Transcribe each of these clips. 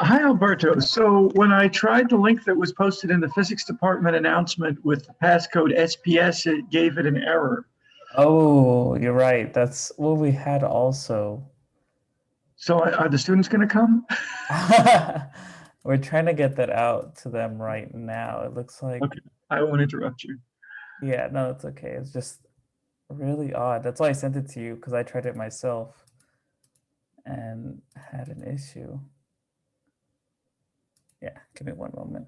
Hi, Alberto. So when I tried the link that was posted in the physics department announcement with the passcode SPS, it gave it an error. Oh, you're right. That's what we had also. So are the students going to come? We're trying to get that out to them right now. It looks like, Okay, I won't interrupt you. yeah, no, it's okay. It's just really odd. That's why I sent it to you because I tried it myself and had an issue. Yeah, give me one moment.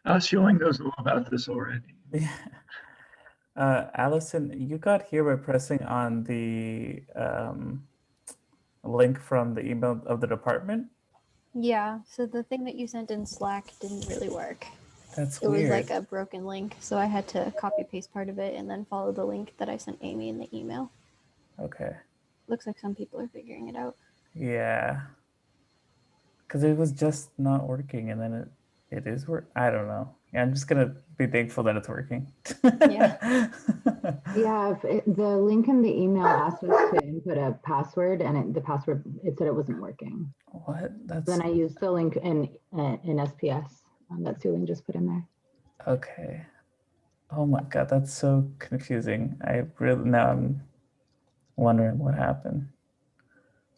Xiong knows all about this already. Yeah. Allison, you got here by pressing on the link from the email of the department. Yeah, so the thing that you sent in Slack didn't really work. That's It was weird. like a broken link, so I had to copy paste part of it and then follow the link that I sent Amy in the email. Okay. Looks like some people are figuring it out. Yeah. Because it was just not working and then it is work. I don't know. Yeah, I'm just gonna be thankful that it's working. Yeah. Yeah, the link in the email asked us to input a password, and the password, it said it wasn't working. What? That's Then I used the link in SPS that Suling just put in there. okay. Oh my God, that's so confusing. I really now I'm wondering what happened.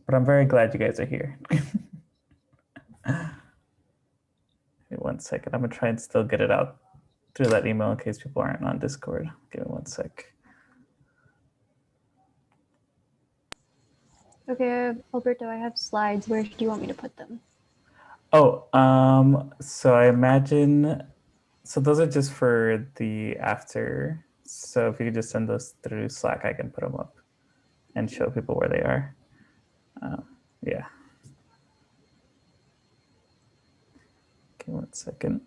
But I'm very glad you guys are here. Wait one second. I'm gonna try and still get it out through that email in case people aren't on Discord. Give me one sec. Okay, Alberto, I have slides. Where do you want me to put them? Oh, so I imagine, so those are just for the after. So if you could just send those through Slack, I can put them up and show people where they are. Yeah. Give me one second.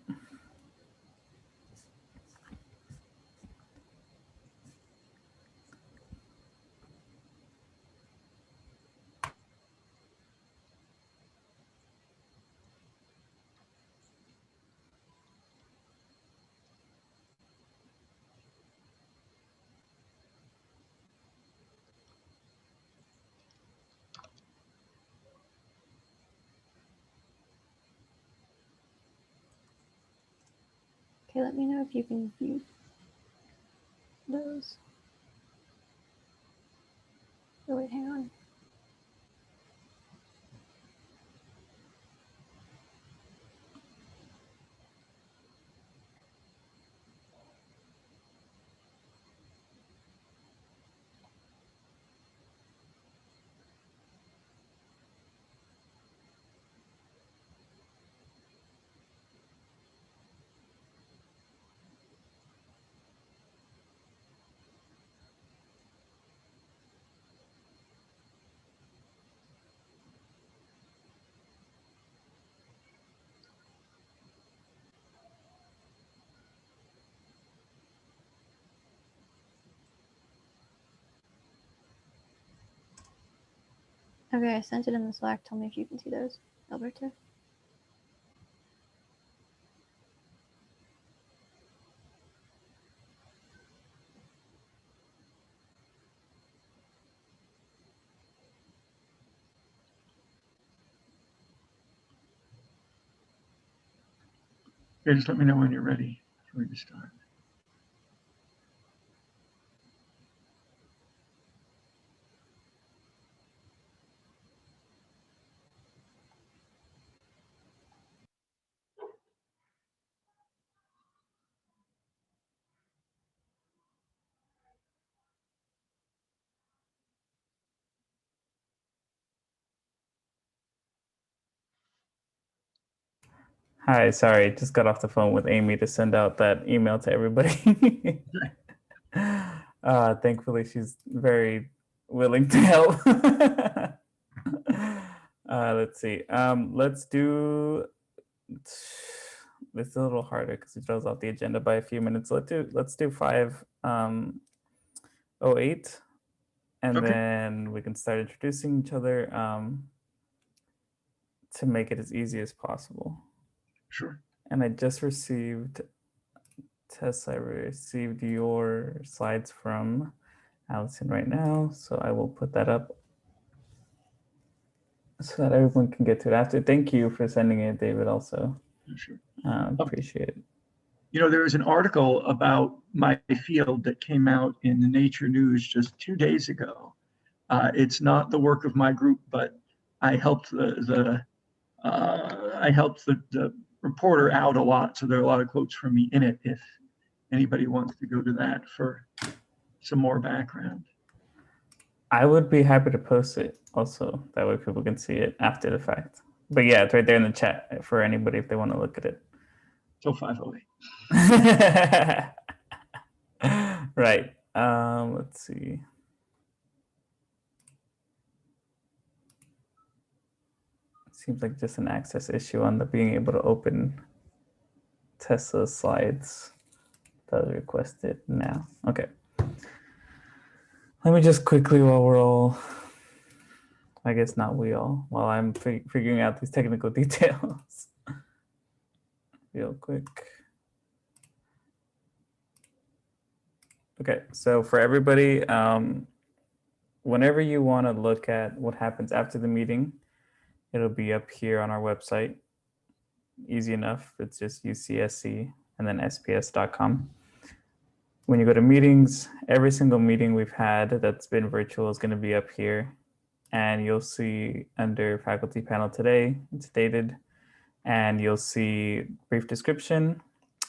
Okay, let me know if you can view those. Oh, wait, hang on. Okay, I sent it in the Slack. Tell me if you can see those, Alberto. Okay, just let me know when you're ready for me to start. Hi, sorry, just got off the phone with Amy to send out that email to everybody. Thankfully, she's very willing to help. Let's see. Let's do. It's a little harder because it throws off the agenda by a few minutes. Let's do 5:08, and Okay. then we can start introducing each other to make it as easy as possible. Sure. And I just received, Tess, I received your slides from Allison right now, so I will put that up so that everyone can get to it after. Thank you for sending it, David, also. Sure. Appreciate it. You know, there was an article about my field that came out in the Nature News just 2 days ago. It's not the work of my group, but I helped the reporter out a lot. So there are a lot of quotes from me in it if anybody wants to go to that for some more background. I would be happy to post it also. That way people can see it after the fact. But yeah, it's right there in the chat for anybody if they want to look at it. So 508. Right. Let's see. Seems like just an access issue on the being able to open Tesla's slides that was requested now. Okay. Let me just quickly, while we're all, I guess not we all, while I'm figuring out these technical details, real quick. Okay, so for everybody, whenever you want to look at what happens after the meeting, it'll be up here on our website. Easy enough. It's just UCSC and then SPS.com. When you go to meetings, every single meeting we've had that's been virtual is going to be up here. And you'll see under faculty panel today, it's dated, and you'll see brief description.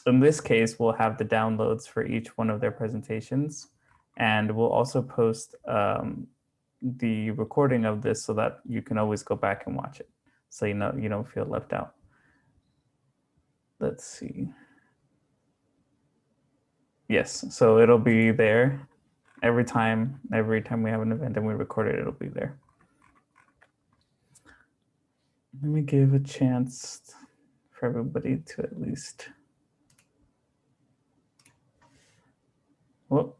In this case, we'll have the downloads for each one of their presentations. And we'll also post the recording of this so that you can always go back and watch it. So you know you don't feel left out. Let's see. Yes, so it'll be there every time we have an event and we record it, it'll be there. Let me give a chance for everybody to at least. Whoop.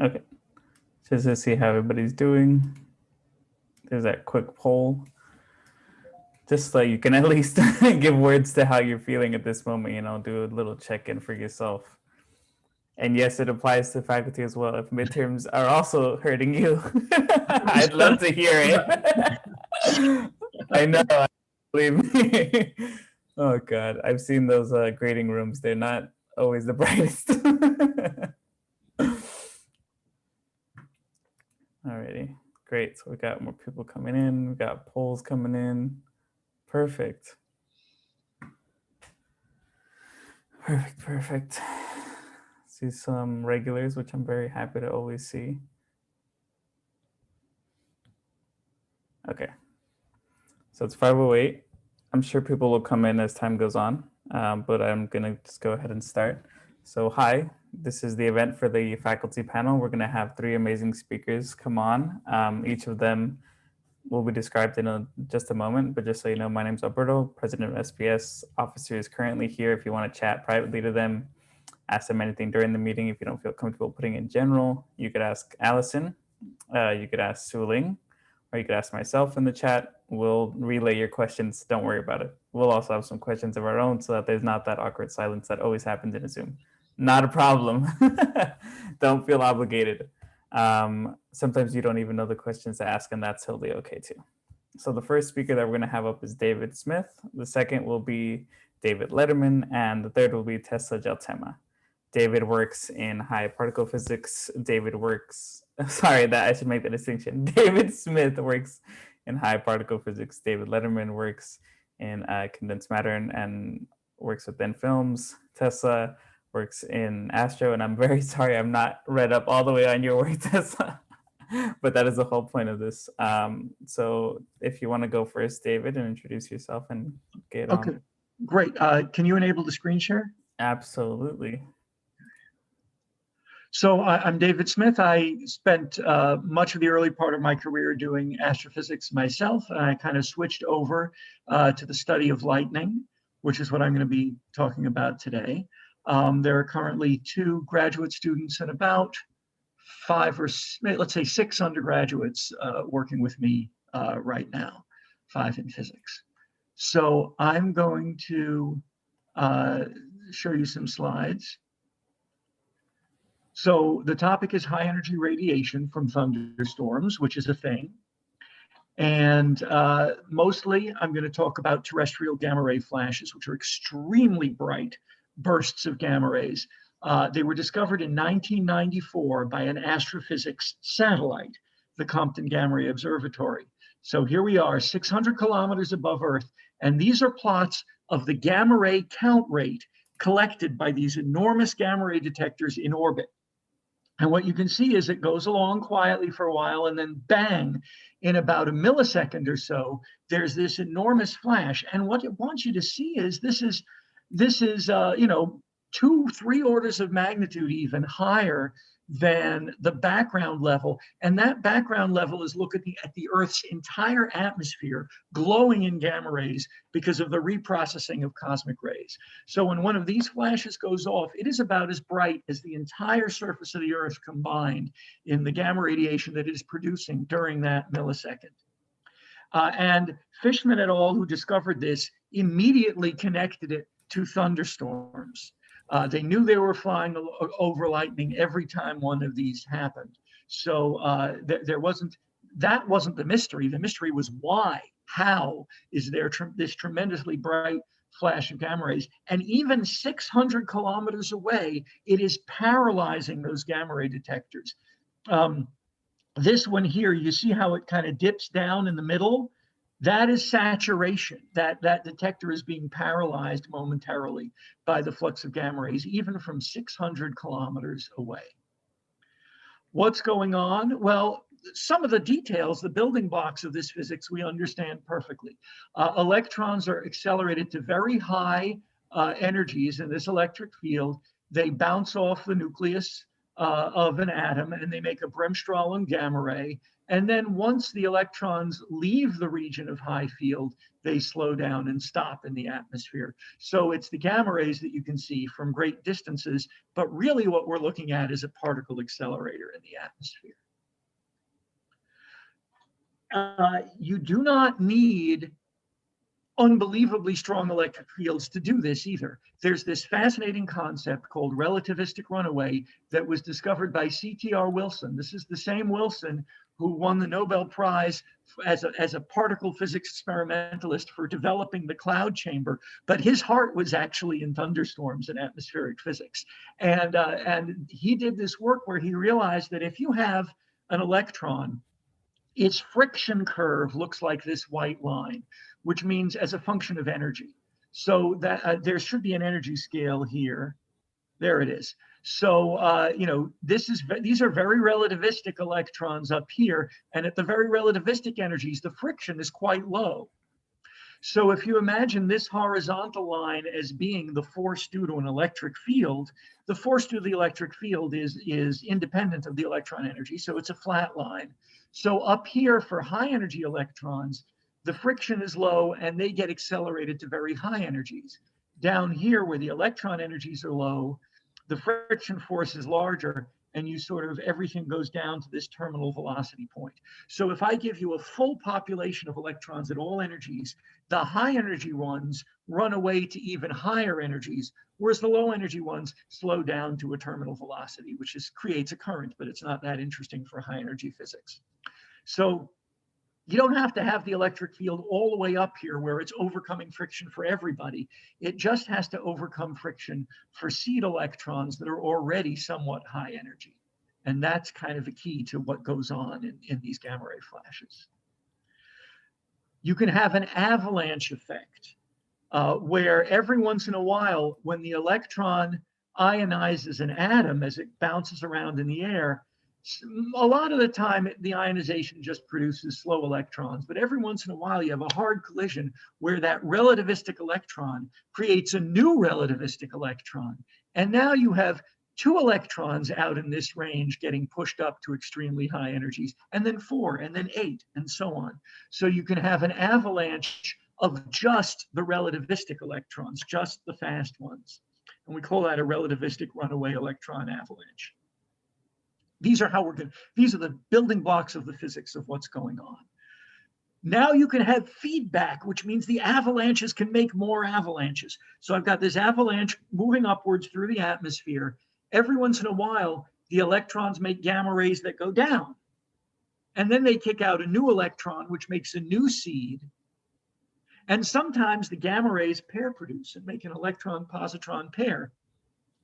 Okay, just to see how everybody's doing. There's that quick poll. Just so you can at least give words to how you're feeling at this moment, you know, do a little check-in for yourself. And yes, it applies to faculty as well. If midterms are also hurting you, I'd love to hear it. I know, believe me. Oh God, I've seen those grading rooms. They're not always the brightest. Alrighty, great. So we got more people coming in. We got polls coming in. Perfect. Perfect. See some regulars, which I'm very happy to always see. Okay. So it's 5:08. I'm sure people will come in as time goes on, but I'm going to just go ahead and start. So hi, this is the event for the faculty panel. We're going to have 3 amazing speakers come on. Each of them will be described in just a moment, but just so you know, my name is Alberto, president of SPS. Officer is currently here if you want to chat privately to them ask them anything during the meeting. If you don't feel comfortable putting in general, you could ask Allison, you could ask Suling, or you could ask myself in the chat. We'll relay your questions. Don't worry about it. We'll also have some questions of our own so that there's not that awkward silence that always happens in a Zoom. Not a problem. Don't feel obligated. Sometimes you don't even know the questions to ask, and that's totally okay too. So the first speaker that we're going to have up is David Smith. The second will be David Lederman, and the third will be Tesla Jeltema. David works in high particle physics. David works, sorry, that I should make the distinction. David Smith works in high particle physics. David Lederman works in condensed matter and works with thin films. Tesla works in astro, and I'm very sorry I'm not read up all the way on your work, Tesla, but that is the whole point of this. So if you want to go first, David, and introduce yourself and get on. Okay, great. Can you enable the screen share? Absolutely. So I'm David Smith. I spent much of the early part of my career doing astrophysics myself, and I kind of switched over to the study of lightning, which is what I'm going to be talking about today. There are currently 2 graduate students and about 5 or let's say 6 undergraduates working with me right now, 5 in physics. So I'm going to show you some slides. So the topic is high energy radiation from thunderstorms, which is a thing. And mostly I'm going to talk about terrestrial gamma ray flashes, which are extremely bright bursts of gamma rays. They were discovered in 1994 by an astrophysics satellite, the Compton Gamma Ray Observatory. So here we are, 600 kilometers above Earth, and these are plots of the gamma ray count rate collected by these enormous gamma ray detectors in orbit. And what you can see is it goes along quietly for a while, and then bang, in about a millisecond or so, there's this enormous flash. And what it wants you to see is this is 2-3 orders of magnitude even higher than the background level. And that background level is look at the Earth's entire atmosphere glowing in gamma rays because of the reprocessing of cosmic rays. So when one of these flashes goes off, it is about as bright as the entire surface of the Earth combined in the gamma radiation that it is producing during that millisecond. And Fishman et al., who discovered this, immediately connected it to thunderstorms. They knew they were flying over lightning every time one of these happened. So that wasn't the mystery. The mystery was why, how is there this tremendously bright flash of gamma rays? And even 600 kilometers away, it is paralyzing those gamma ray detectors. This one here, you see how it kind of dips down in the middle? That is saturation. That detector is being paralyzed momentarily by the flux of gamma rays, even from 600 kilometers away. What's going on? Well, some of the details, the building blocks of this physics, we understand perfectly. Electrons are accelerated to very high energies in this electric field. They bounce off the nucleus of an atom, and they make a bremsstrahlung gamma ray. And then once the electrons leave the region of high field, they slow down and stop in the atmosphere. So it's the gamma rays that you can see from great distances, but really what we're looking at is a particle accelerator in the atmosphere. You do not need unbelievably strong electric fields to do this either. There's this fascinating concept called relativistic runaway that was discovered by C.T.R. Wilson. This is the same Wilson who won the Nobel Prize as a particle physics experimentalist for developing the cloud chamber, but his heart was actually in thunderstorms and atmospheric physics. And he did this work where he realized that if you have an electron, its friction curve looks like this white line, which means as a function of energy. So that there should be an energy scale here. There it is. So, these are very relativistic electrons up here. And at the very relativistic energies, the friction is quite low. So if you imagine this horizontal line as being the force due to an electric field, the force due to the electric field is independent of the electron energy. So it's a flat line. So up here for high energy electrons, the friction is low and they get accelerated to very high energies. Down here where the electron energies are low, the friction force is larger, and you sort of, everything goes down to this terminal velocity point. So if I give you a full population of electrons at all energies, the high energy ones run away to even higher energies, whereas the low energy ones slow down to a terminal velocity, which creates a current, but it's not that interesting for high energy physics. So you don't have to have the electric field all the way up here where it's overcoming friction for everybody. It just has to overcome friction for seed electrons that are already somewhat high energy. And that's kind of the key to what goes on in these gamma ray flashes. You can have an avalanche effect where every once in a while, when the electron ionizes an atom as it bounces around in the air, a lot of the time the ionization just produces slow electrons, but every once in a while you have a hard collision where that relativistic electron creates a new relativistic electron. And now you have 2 electrons out in this range getting pushed up to extremely high energies, and then 4, and then 8, and so on. So you can have an avalanche of just the relativistic electrons, just the fast ones. And we call that a relativistic runaway electron avalanche. These are these are the building blocks of the physics of what's going on. Now you can have feedback, which means the avalanches can make more avalanches. So I've got this avalanche moving upwards through the atmosphere. Every once in a while, the electrons make gamma rays that go down. And then they kick out a new electron, which makes a new seed. And sometimes the gamma rays pair produce and make an electron-positron pair.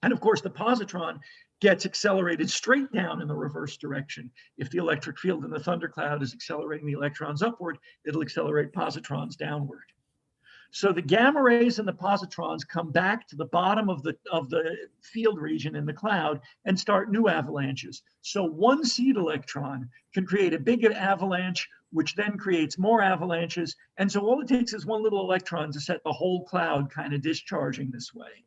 And of course, the positron gets accelerated straight down in the reverse direction. If the electric field in the thundercloud is accelerating the electrons upward, it'll accelerate positrons downward. So the gamma rays and the positrons come back to the bottom of the field region in the cloud and start new avalanches. So one seed electron can create a big avalanche, which then creates more avalanches. And so all it takes is one little electron to set the whole cloud kind of discharging this way.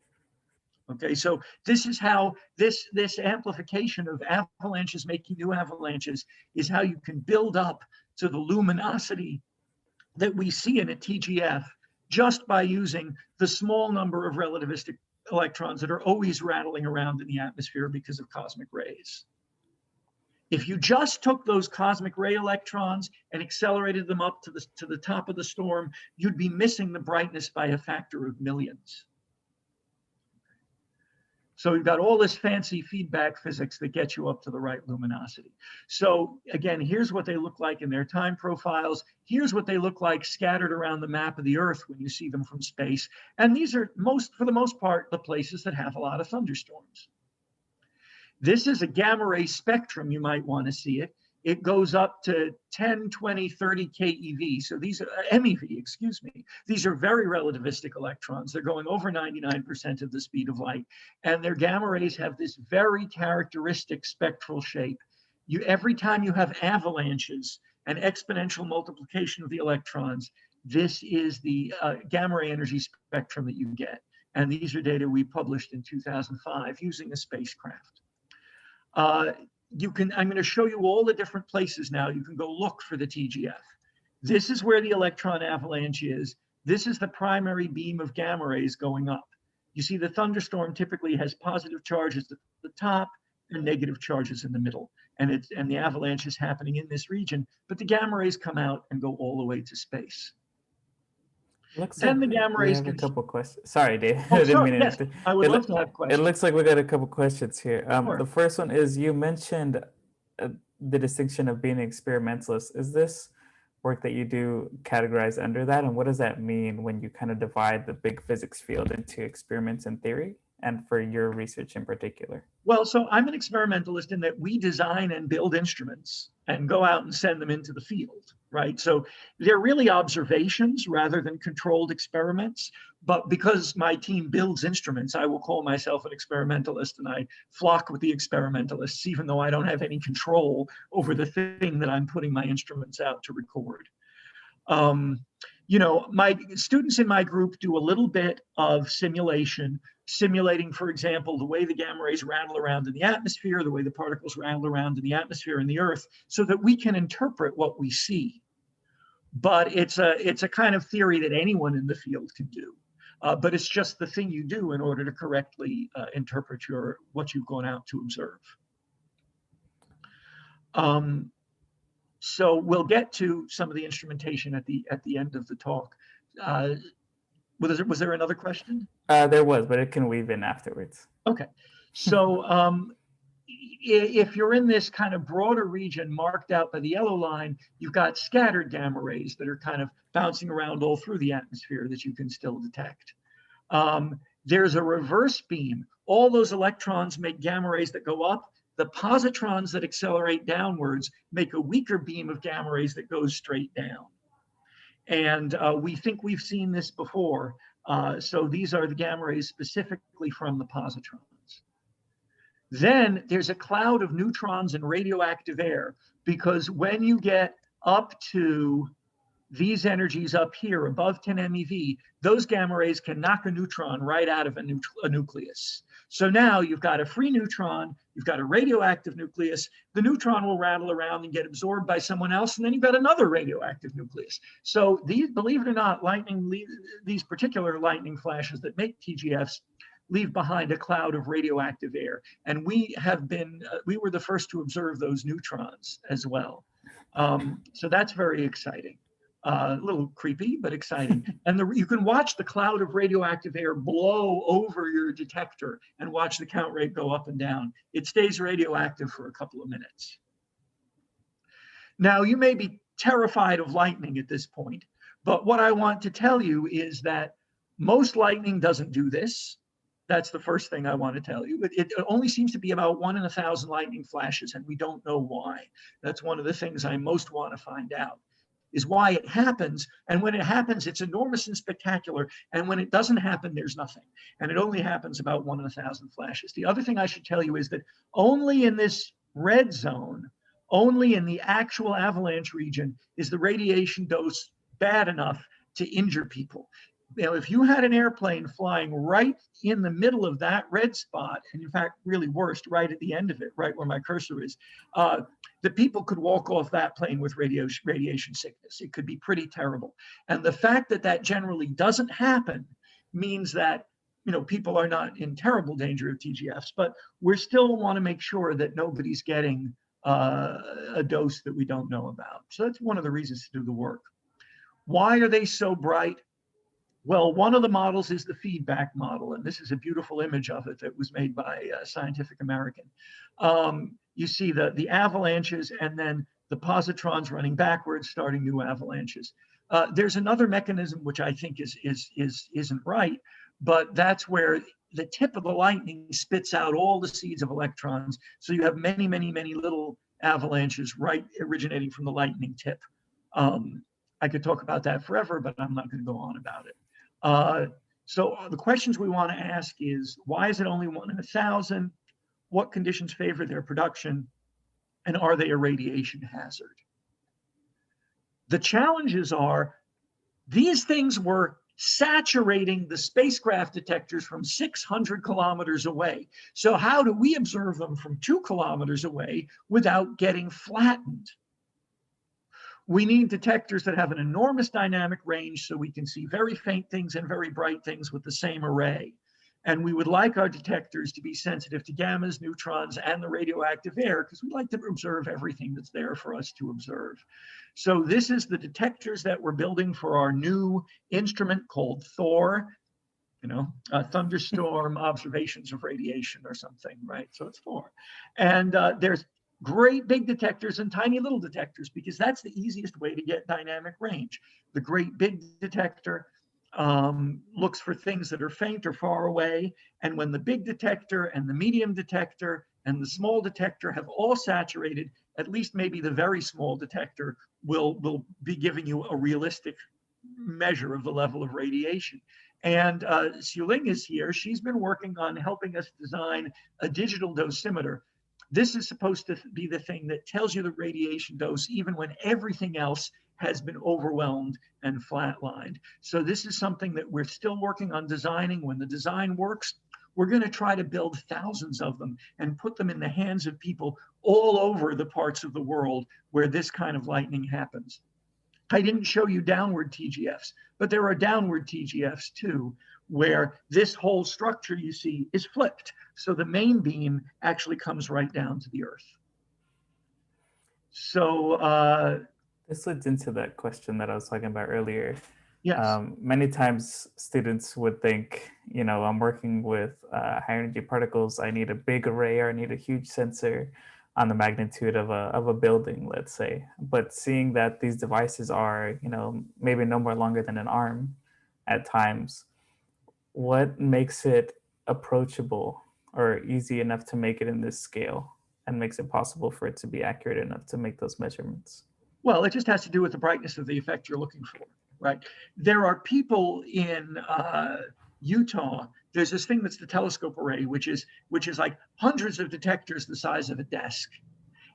Okay, so this is how this amplification of avalanches making new avalanches is how you can build up to the luminosity that we see in a TGF just by using the small number of relativistic electrons that are always rattling around in the atmosphere because of cosmic rays. If you just took those cosmic ray electrons and accelerated them up to the top of the storm, you'd be missing the brightness by a factor of millions. So we've got all this fancy feedback physics that gets you up to the right luminosity. So again, here's what they look like in their time profiles. Here's what they look like scattered around the map of the Earth when you see them from space. And these are, for the most part, the places that have a lot of thunderstorms. This is a gamma ray spectrum, you might want to see it. It goes up to 10, 20, 30 keV. So these are MEV, excuse me. These are very relativistic electrons. They're going over 99% of the speed of light. And their gamma rays have this very characteristic spectral shape. Every time you have avalanches and exponential multiplication of the electrons, this is the gamma ray energy spectrum that you get. And these are data we published in 2005 using a spacecraft. I'm going to show you all the different places now. You can go look for the TGF. This is where the electron avalanche is. This is the primary beam of gamma rays going up. You see the thunderstorm typically has positive charges at the top and negative charges in the middle. And the avalanche is happening in this region, but the gamma rays come out and go all the way to space. Then like the gamma rays have a couple questions. Sorry, Dave. Oh, I didn't sorry, mean yes, I would love to have questions. It looks like we got a couple questions here. Sure. The first one is, you mentioned the distinction of being an experimentalist. Is this work that you do categorize under that? And what does that mean when you kind of divide the big physics field into experiments and theory, and for your research in particular? Well, so I'm an experimentalist in that we design and build instruments and go out and send them into the field, right? So they're really observations rather than controlled experiments. But because my team builds instruments, I will call myself an experimentalist, and I flock with the experimentalists, even though I don't have any control over the thing that I'm putting my instruments out to record. My students in my group do a little bit of simulating, for example, the way the gamma rays rattle around in the atmosphere, the way the particles rattle around in the atmosphere and the Earth, so that we can interpret what we see. But it's a kind of theory that anyone in the field can do. But it's just the thing you do in order to correctly interpret what you've gone out to observe. So we'll get to some of the instrumentation at the end of the talk. Was there another question? There was, but it can weave in afterwards. Okay. So if you're in this kind of broader region marked out by the yellow line, you've got scattered gamma rays that are kind of bouncing around all through the atmosphere that you can still detect. There's a reverse beam. All those electrons make gamma rays that go up. The positrons that accelerate downwards make a weaker beam of gamma rays that goes straight down. And we think we've seen this before. So these are the gamma rays specifically from the positrons. Then there's a cloud of neutrons and radioactive air, because when you get up to these energies up here above 10 MeV, those gamma rays can knock a neutron right out of a nucleus. So now you've got a free neutron, you've got a radioactive nucleus, the neutron will rattle around and get absorbed by someone else, and then you've got another radioactive nucleus. So these, believe it or not, these particular lightning flashes that make TGFs leave behind a cloud of radioactive air. And we were the first to observe those neutrons as well. So that's very exciting. A little creepy, but exciting. And you can watch the cloud of radioactive air blow over your detector and watch the count rate go up and down. It stays radioactive for a couple of minutes. Now, you may be terrified of lightning at this point, but what I want to tell you is that most lightning doesn't do this. That's the first thing I want to tell you. It only seems to be about 1 in 1,000 lightning flashes, and we don't know why. That's one of the things I most want to find out, is why it happens. And when it happens, it's enormous and spectacular. And when it doesn't happen, there's nothing. And it only happens about 1 in 1,000 flashes. The other thing I should tell you is that only in this red zone, only in the actual avalanche region, is the radiation dose bad enough to injure people. Now, if you had an airplane flying right in the middle of that red spot, and in fact, really worst, right at the end of it, right where my cursor is, the people could walk off that plane with radiation sickness. It could be pretty terrible. And the fact that that generally doesn't happen means that, you know, people are not in terrible danger of TGFs, but we still want to make sure that nobody's getting a dose that we don't know about. So that's one of the reasons to do the work. Why are they so bright? Well, one of the models is the feedback model, and this is a beautiful image of it that was made by Scientific American. You see the avalanches and then the positrons running backwards, starting new avalanches. There's another mechanism which I think isn't right, but that's where the tip of the lightning spits out all the seeds of electrons. So you have many, many, many little avalanches right originating from the lightning tip. I could talk about that forever, but I'm not going to go on about it. So the questions we want to ask is, why is it only 1 in 1,000? What conditions favor their production? And are they a radiation hazard? The challenges are, these things were saturating the spacecraft detectors from 600 kilometers away. So how do we observe them from 2 kilometers away without getting flattened? We need detectors that have an enormous dynamic range so we can see very faint things and very bright things with the same array. And we would like our detectors to be sensitive to gammas, neutrons, and the radioactive air, because we like to observe everything that's there for us to observe. So this is the detectors that we're building for our new instrument called Thor, you know, thunderstorm observations of radiation or something, right? So it's Thor. And there's great big detectors and tiny little detectors, because that's the easiest way to get dynamic range. The great big detector looks for things that are faint or far away. And when the big detector and the medium detector and the small detector have all saturated, at least maybe the very small detector will be giving you a realistic measure of the level of radiation. And Xiuling is here. She's been working on helping us design a digital dosimeter. This is supposed to be the thing that tells you the radiation dose, even when everything else has been overwhelmed and flatlined. So this is something that we're still working on designing. When the design works, we're going to try to build thousands of them and put them in the hands of people all over the parts of the world where this kind of lightning happens. I didn't show you downward TGFs, but there are downward TGFs too, where this whole structure you see is flipped. So the main beam actually comes right down to the Earth. So this leads into that question that I was talking about earlier. yes. Many times students would think, I'm working with high energy particles. I need a big array, or I need a huge sensor on the magnitude of a building, let's say. But seeing that these devices are, maybe no more longer than an arm at times, what makes it approachable or easy enough to make it in this scale and makes it possible for it to be accurate enough to make those measurements? Well, it just has to do with the brightness of the effect you're looking for, right? There are people in Utah. There's this thing that's the telescope array, which is like hundreds of detectors the size of a desk.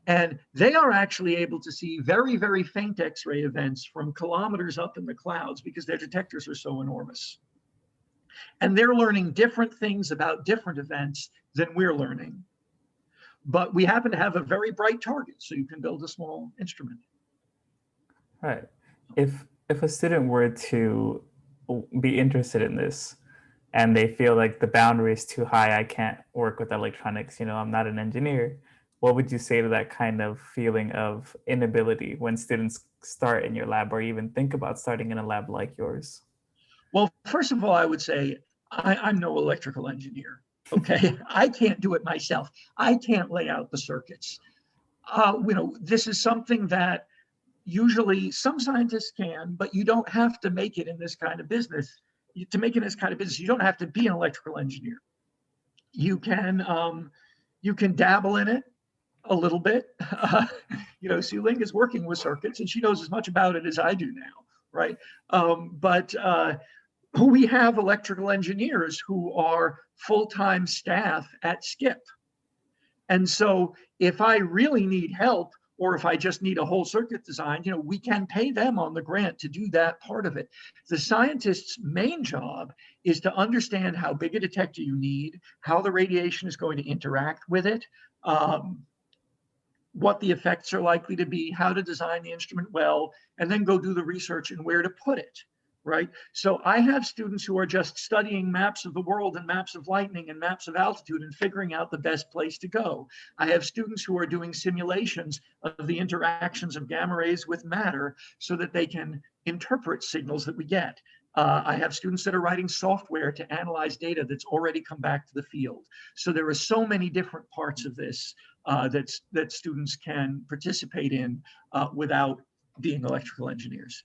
And they are actually able to see very, very faint X-ray events from kilometers up in the clouds because their detectors are so enormous. And they're learning different things about different events than we're learning. But we happen to have a very bright target, so you can build a small instrument. Right. If a student were to be interested in this and they feel like the boundary is too high, I can't work with electronics, I'm not an engineer, what would you say to that kind of feeling of inability when students start in your lab or even think about starting in a lab like yours? Well, first of all, I would say I'm no electrical engineer. Okay, I can't do it myself. I can't lay out the circuits. This is something that usually some scientists can, but you don't have to make it in this kind of business. To make it in this kind of business, you don't have to be an electrical engineer. You can dabble in it a little bit. Sue Ling is working with circuits, and she knows as much about it as I do now, right? But we have electrical engineers who are full-time staff at SCIP. And so if I really need help, or if I just need a whole circuit designed, we can pay them on the grant to do that part of it. The scientist's main job is to understand how big a detector you need, how the radiation is going to interact with it, what the effects are likely to be, how to design the instrument well, and then go do the research and where to put it, right? So I have students who are just studying maps of the world and maps of lightning and maps of altitude and figuring out the best place to go. I have students who are doing simulations of the interactions of gamma rays with matter so that they can interpret signals that we get. I have students that are writing software to analyze data that's already come back to the field. So there are so many different parts of this that students can participate in without being electrical engineers.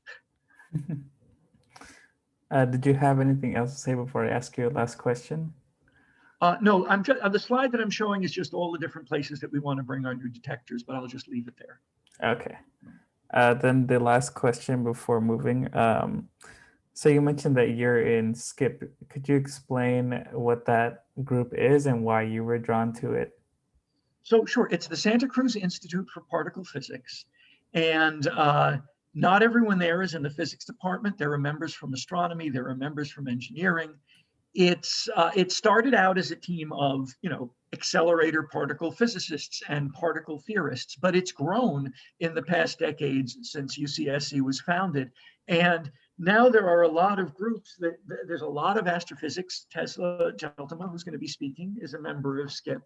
Did you have anything else to say before I ask you a last question? No, the slide that I'm showing is just all the different places that we want to bring our new detectors, but I'll just leave it there. Okay. Then the last question before moving. So you mentioned that you're in SCIP. Could you explain what that group is and why you were drawn to it? So sure, it's the Santa Cruz Institute for Particle Physics. And not everyone there is in the physics department. There are members from astronomy, there are members from engineering. It started out as a team of, accelerator particle physicists and particle theorists, but it's grown in the past decades since UCSC was founded. And now there are a lot of groups there's a lot of astrophysics. Tesla Jeltema, who's going to be speaking, is a member of SCIP.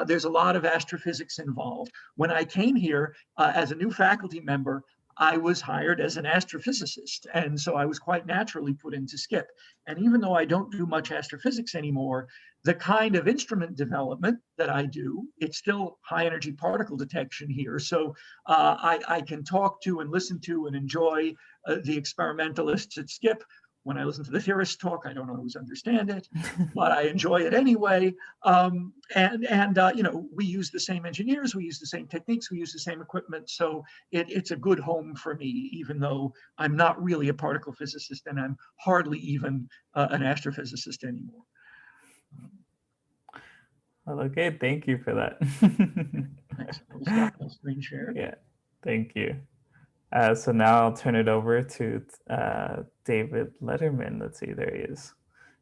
There's a lot of astrophysics involved. When I came here as a new faculty member, I was hired as an astrophysicist. And so I was quite naturally put into SCIP. And even though I don't do much astrophysics anymore, the kind of instrument development that I do, it's still high energy particle detection here. So I can talk to and listen to and enjoy the experimentalists at SCIP. When I listen to the theorists talk, I don't always understand it, but I enjoy it anyway. We use the same engineers, we use the same techniques, we use the same equipment. So it's a good home for me, even though I'm not really a particle physicist and I'm hardly even an astrophysicist anymore. Well, okay, thank you for that. Thanks. I'll stop my screen share. Yeah, thank you. So now I'll turn it over to David Lederman. Let's see, there he is.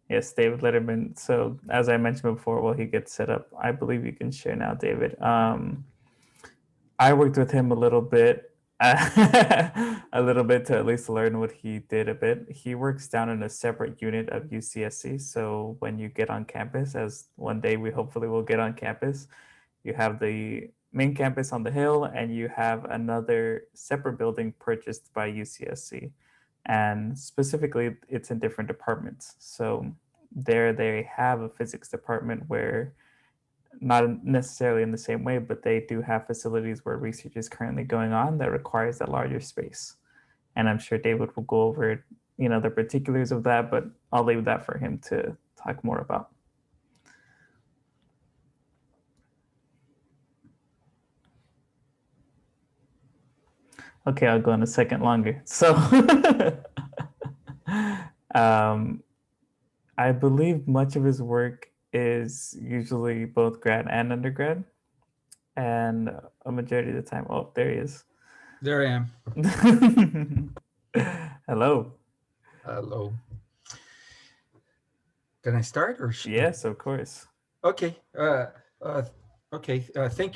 Yes, David Lederman. So as I mentioned before, while he gets set up, I believe you can share now, David. I worked with him a little bit a little bit to at least learn what he did a bit. He works down in a separate unit of UCSC. So when you get on campus, as one day we hopefully will get on campus, you have the main campus on the hill and you have another separate building purchased by UCSC. And specifically, it's in different departments. So there they have a physics department where, not necessarily in the same way, but they do have facilities where research is currently going on that requires that larger space. And I'm sure David will go over, the particulars of that, but I'll leave that for him to talk more about. Okay, I'll go in a second longer. So I believe much of his work is usually both grad and undergrad. And a majority of the time, oh, there he is. There I am. Hello. Hello. Can I start or? Yes, of course. Okay. Thank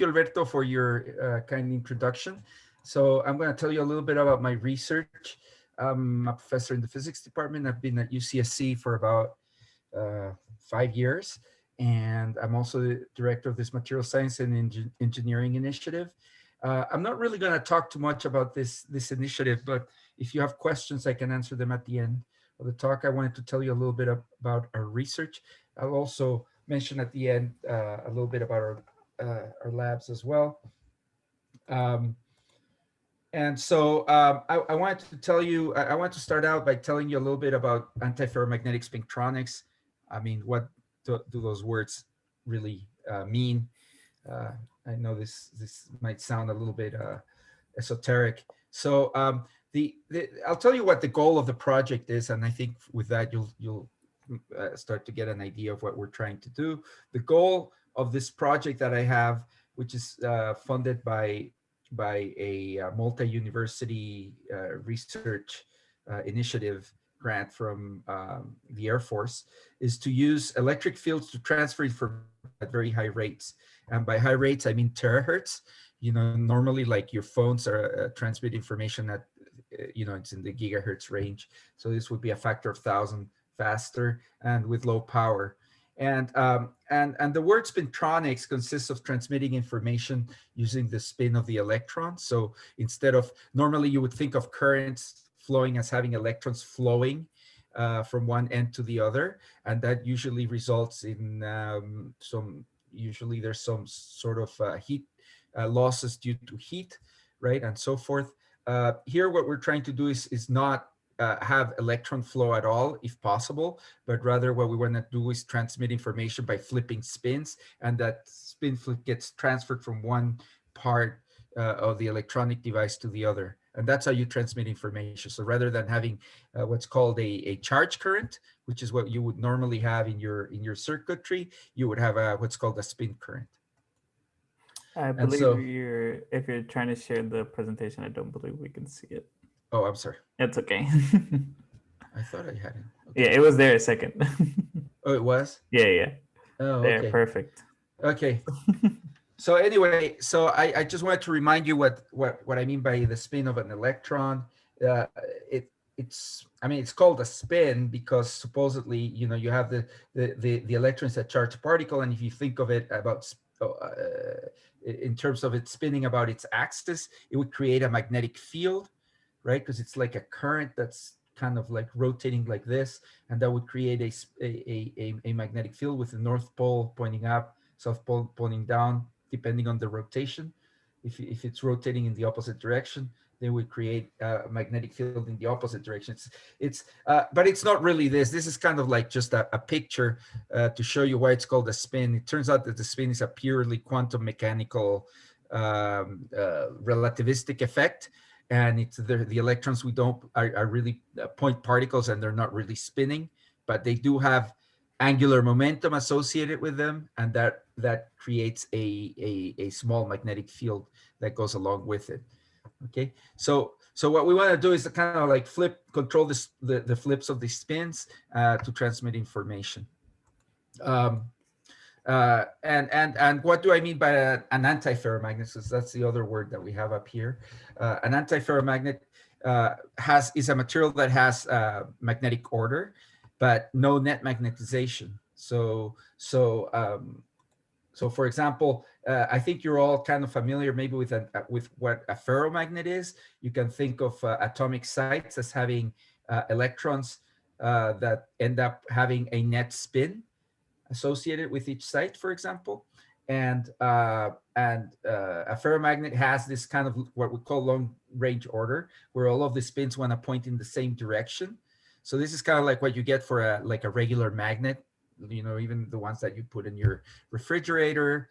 you, Alberto, for your kind introduction. So I'm going to tell you a little bit about my research. I'm a professor in the physics department. I've been at UCSC for about 5 years. And I'm also the director of this material science and engineering initiative. I'm not really going to talk too much about this initiative, but if you have questions, I can answer them at the end of the talk. I wanted to tell you a little bit about our research. I'll also mention at the end a little bit about our labs as well. And so I wanted to tell you, I want to start out by telling you a little bit about antiferromagnetic spectronics. I mean, what do those words really mean? I know this might sound a little bit esoteric. So I'll tell you what the goal of the project is, and I think with that you'll start to get an idea of what we're trying to do. The goal of this project that I have, which is funded by a multi-university research initiative grant from the Air Force, is to use electric fields to transfer information at very high rates. And by high rates, I mean terahertz. Normally like your phones are transmit information at, it's in the gigahertz range. So this would be a factor of 1,000 faster and with low power. And the word spintronics consists of transmitting information using the spin of the electron. So instead of, normally you would think of currents flowing as having electrons flowing from one end to the other, and that usually results in usually there's some sort of heat losses due to heat, right, and so forth. Here what we're trying to do is not have electron flow at all, if possible, but rather what we want to do is transmit information by flipping spins, and that spin flip gets transferred from one part of the electronic device to the other. And that's how you transmit information. So rather than having what's called a charge current, which is what you would normally have in your circuitry, you would have what's called a spin current. I believe if you're trying to share the presentation, I don't believe we can see it. Oh, I'm sorry. It's okay. I thought I had it. Okay. Yeah, it was there a second. Oh, it was? Yeah. Oh, there, okay. Perfect. Okay. So anyway, so I just wanted to remind you what I mean by the spin of an electron. It's called a spin because supposedly, you have the electrons that charge a particle, and if you think of it about in terms of it spinning about its axis, it would create a magnetic field, right? Because it's like a current that's kind of like rotating like this, and that would create a magnetic field with the north pole pointing up, south pole pointing down, depending on the rotation. If it's rotating in the opposite direction, they would create a magnetic field in the opposite direction. But it's not really this. This is kind of like just a picture to show you why it's called a spin. It turns out that the spin is a purely quantum mechanical relativistic effect. And it's the electrons are really point particles, and they're not really spinning, but they do have angular momentum associated with them, and that creates a small magnetic field that goes along with it. Okay, so what we want to do is to kind of like control the flips of the spins to transmit information. And what do I mean by an antiferromagnet? Because that's the other word that we have up here. An antiferromagnet is a material that has magnetic order, but no net magnetization. So for example, I think you're all kind of familiar maybe with what a ferromagnet is. You can think of atomic sites as having electrons that end up having a net spin associated with each site, for example. And a ferromagnet has this kind of what we call long range order, where all of the spins want to point in the same direction. So this is kind of like what you get for a regular magnet, even the ones that you put in your refrigerator,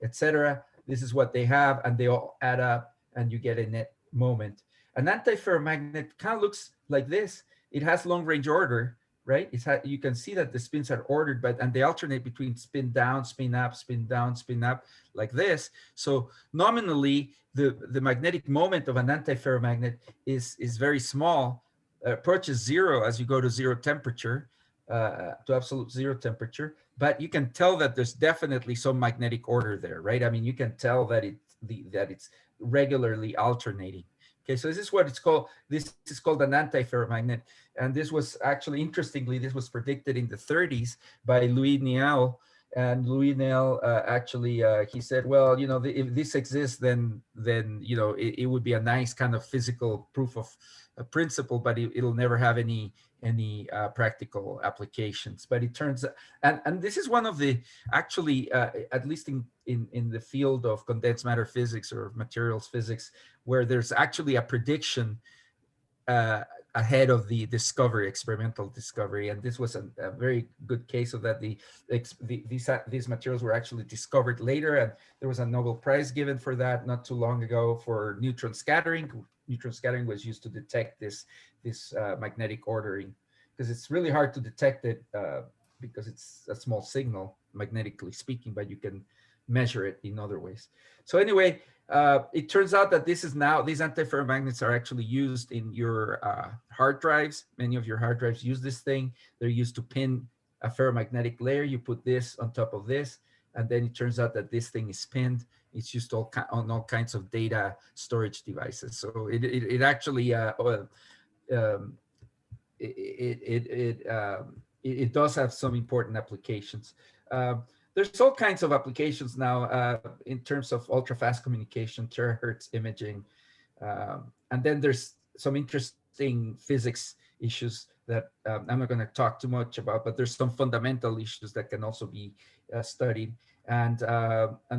etc. This is what they have, and they all add up, and you get a net moment. An antiferromagnet kind of looks like this. It has long range order, right? You can see that the spins are ordered, and they alternate between spin down, spin up, spin down, spin up, like this. So nominally, the magnetic moment of an antiferromagnet is very small, approaches zero as you go to zero temperature, to absolute zero temperature. But you can tell that there's definitely some magnetic order there, right? I mean, you can tell that it's regularly alternating. Okay, so this is what it's called. This is called an antiferromagnet. And this was actually, interestingly, this was predicted in the 30s by Louis Néel. And Louis Néel he said, well, if this exists, then it would be a nice kind of physical proof of a principle, but it'll never have any practical applications. But it turns out, and this is one of the, actually, at least in the field of condensed matter physics or materials physics, where there's actually a prediction ahead of the experimental discovery. And this was a very good case of that. These materials were actually discovered later, and there was a Nobel Prize given for that not too long ago for neutron scattering. Neutron scattering was used to detect this magnetic ordering, because it's really hard to detect it because it's a small signal, magnetically speaking, but you can measure it in other ways. So anyway, it turns out that these antiferromagnets are actually used in your hard drives. Many of your hard drives use this thing. They're used to pin a ferromagnetic layer. You put this on top of this, and then it turns out that this thing is pinned. It's used on all kinds of data storage devices. So it actually it does have some important applications. There's all kinds of applications now in terms of ultra-fast communication, terahertz imaging, and then there's some interesting physics issues that I'm not going to talk too much about, but there's some fundamental issues that can also be studied, and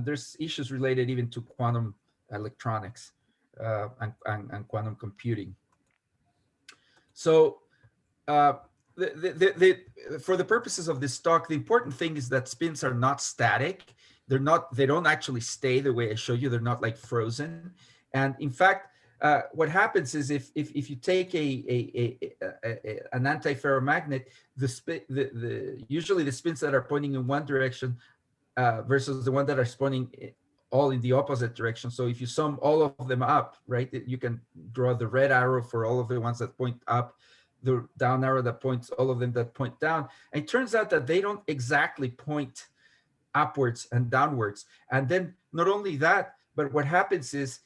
there's issues related even to quantum electronics and quantum computing. So for the purposes of this talk, the important thing is that spins are not static. They don't actually stay the way I showed you. They're not like frozen. And in fact, what happens is if you take an antiferromagnet, usually the spins that are pointing in one direction versus the one that are pointing all in the opposite direction. So if you sum all of them up, right, you can draw the red arrow for all of the ones that point up, the down arrow that points all of them that point down. And it turns out that they don't exactly point upwards and downwards. And then not only that, but what happens is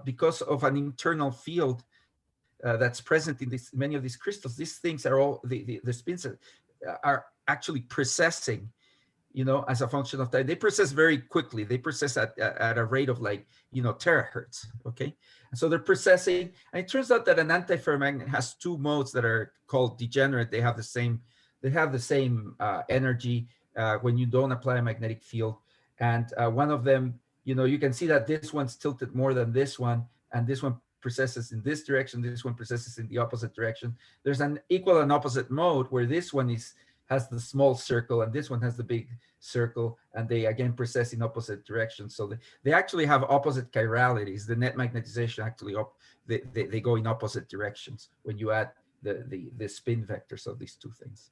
because of an internal field that's present in many of these crystals, these things are all, the spins are actually precessing, as a function of time. They process very quickly. They process at a rate of like, terahertz, okay? And so they're processing, and it turns out that an antiferromagnet has two modes that are called degenerate. They have the same energy when you don't apply a magnetic field. And one of them, you can see that this one's tilted more than this one, and this one processes in this direction, this one processes in the opposite direction. There's an equal and opposite mode where this one has the small circle and this one has the big circle, and they again process in opposite directions. So they actually have opposite chiralities. The net magnetization actually they go in opposite directions when you add the spin vectors of these two things.